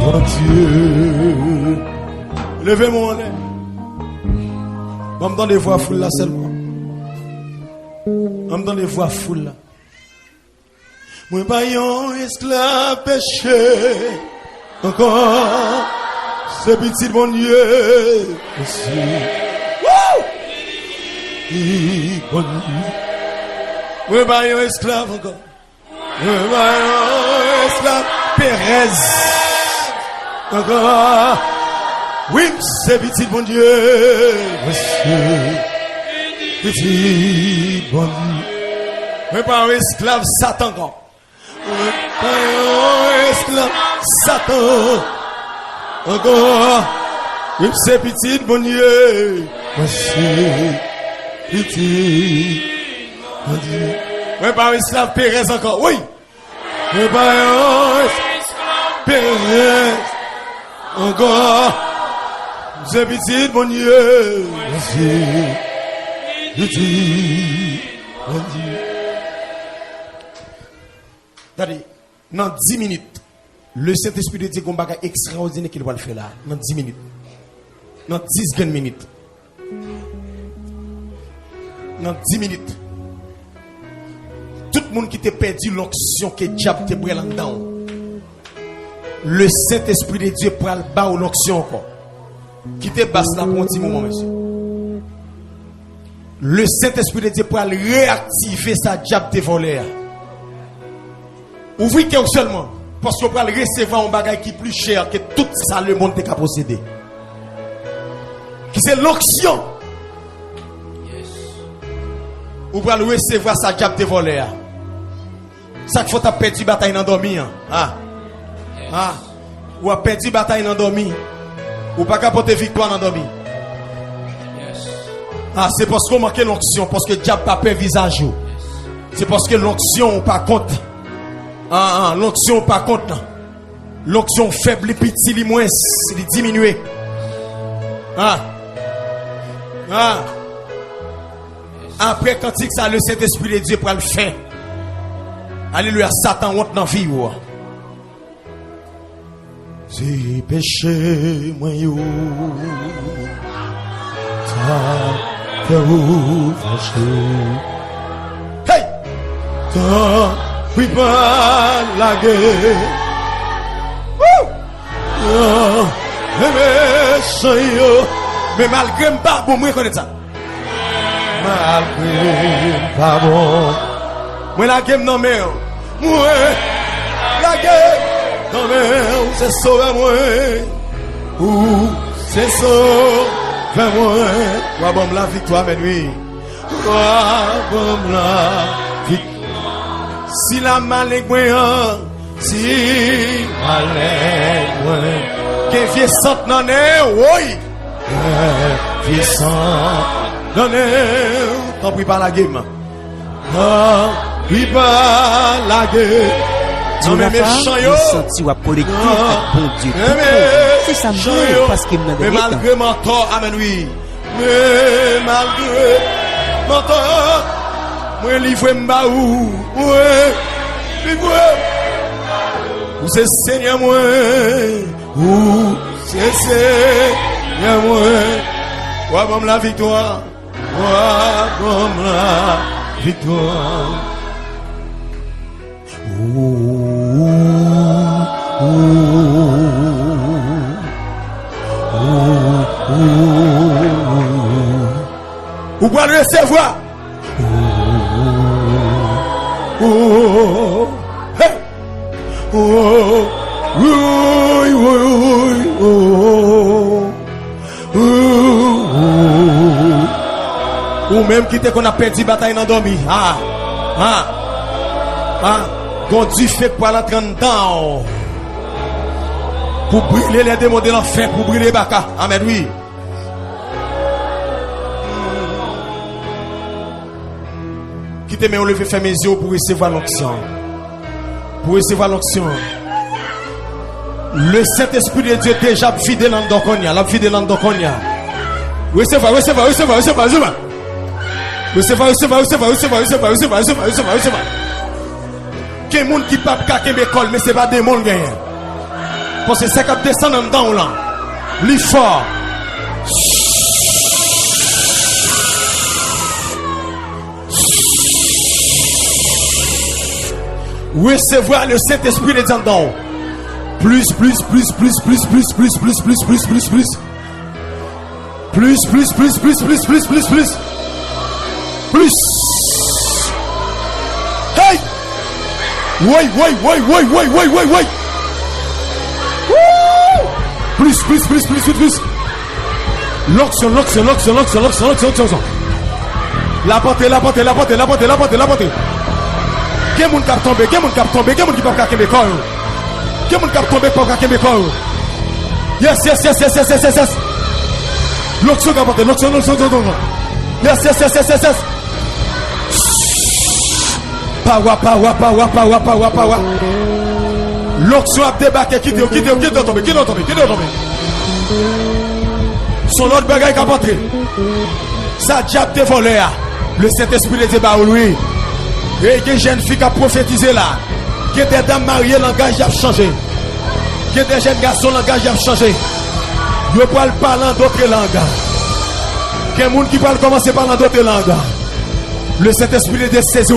mon Dieu. Levez-moi en l'air. On me donne des voix foules là seulement. On me donne des voix foules là. Moi pas un esclave péché encore. C'est petit mon Dieu. Merci. Bon Dieu. Moi pas un esclave encore. Moi pas un esclave Pérez encore. Oui, c'est petit bon Dieu. Monsieur, petit bon Dieu. Mais pas un esclave Satan encore. Pas un esclave Satan encore. Oui, c'est petit bon Dieu. Monsieur, petit bon Dieu. Mais pas un esclave Pérez encore. Oui. Mais pas un esclave Pérez encore. C'est petit, mon Dieu. C'est petit, mon Dieu. Regardez, dans 10 minutes, le Saint-Esprit de Dieu a un bagage extraordinaire qu'il va le faire là. Dans 10 minutes. Dans 10 minutes. Dans 10 minutes. Tout le monde qui t'a perdu l'onction que diable te pris là-dedans. Le Saint-Esprit de Dieu prend le bas ou l'onction encore. Quittez basse là pour un petit moment, monsieur. Le Saint-Esprit de Dieu pour réactiver sa diable de voleur. Ouvrez que seulement. Parce qu'on va recevoir un bagage qui est plus cher que tout ça le monde est posséder. Qui c'est l'onction. Ou va recevoir sa diable de voleur. Ça qu'il faut ta perdu bataille dans dormir. Ou a perdu bataille dans dormir. Ou pas capoter victoire dans dormir. C'est parce qu'on manque l'onction, parce que le diable pas peur visage. C'est parce que l'onction pas compte. L'onction pas compte. L'onction faible, petit, li moins, li diminué. Après quand il ça le Saint-Esprit de Dieu pour le faire. Alléluia, Satan honte dans vie. Si péché moi yo ta fâché. Hey! Ta oui pas la guerre. Mais malgré pas bon moi connaître ça. Malgré pas bon. Moi la guerre non mais moi la guerre. Non mais c'est sauvé moi. C'est sauvé moi. Wa bon la victoire mais lui. Wa bon la victoire. Si la malek moi, si malek moi. Que vieux sant nan oui. Vieux sant nan tant pis par la game. Pris par la guerre. Tu n'as pas senti ou à collecter à bon Dieu. C'est ça parce qu'il m'a donné. Mais malgré mon tort, amen oui. Mais malgré mon tort, moi livre m'baou. Ouais, livre. Où c'est Seigneur moi. Où c'est Seigneur moi. Wa bon la victoire. Wa bon la victoire. Vous pouvez recevoir. Ou même qui te qu'on a perdu bataille dans dormi. Quand Dieu fait pour l'entrer dedans. Pour brûler les démons de l'enfer, pour brûler Baka. Amen, oui. Quittez mes lever, faire mes yeux pour recevoir l'onction. Pour recevoir l'onction. Le Saint-Esprit de Dieu déjà fidèle dans Dokonia. La fidèle dans Dokonia. Recevez. Quel monde qui pas qu'à l'école, mais c'est pas des mondes gagnants. Parce que c'est qu'à descendre en dedans là. L'effort. Recevoir le Saint-Esprit de Dieu dedans. Plus. Hey! Ouais. Plus. L'onction. La porte. Quel monde qui tomber, quel monde qui pas qu'à l'école. Quel monde qui tomber pas qu'à l'école. Yes. L'onction qui porte, l'onction. Yes. Power. L'onction a débarqué, qui doit tomber. Son autre bagaille qui a porté. Ça diable te volé. Le Saint-Esprit de Dieu bah lui. Et que jeune fille qui a prophétisé là. Que des dames mariées, langage a changé. Que des jeunes garçons, langage a changé. Ils parlent parlant d'autres langues. Que les gens qui parlent commencer par d'autres langues. Le Saint-Esprit de Dieu saisit.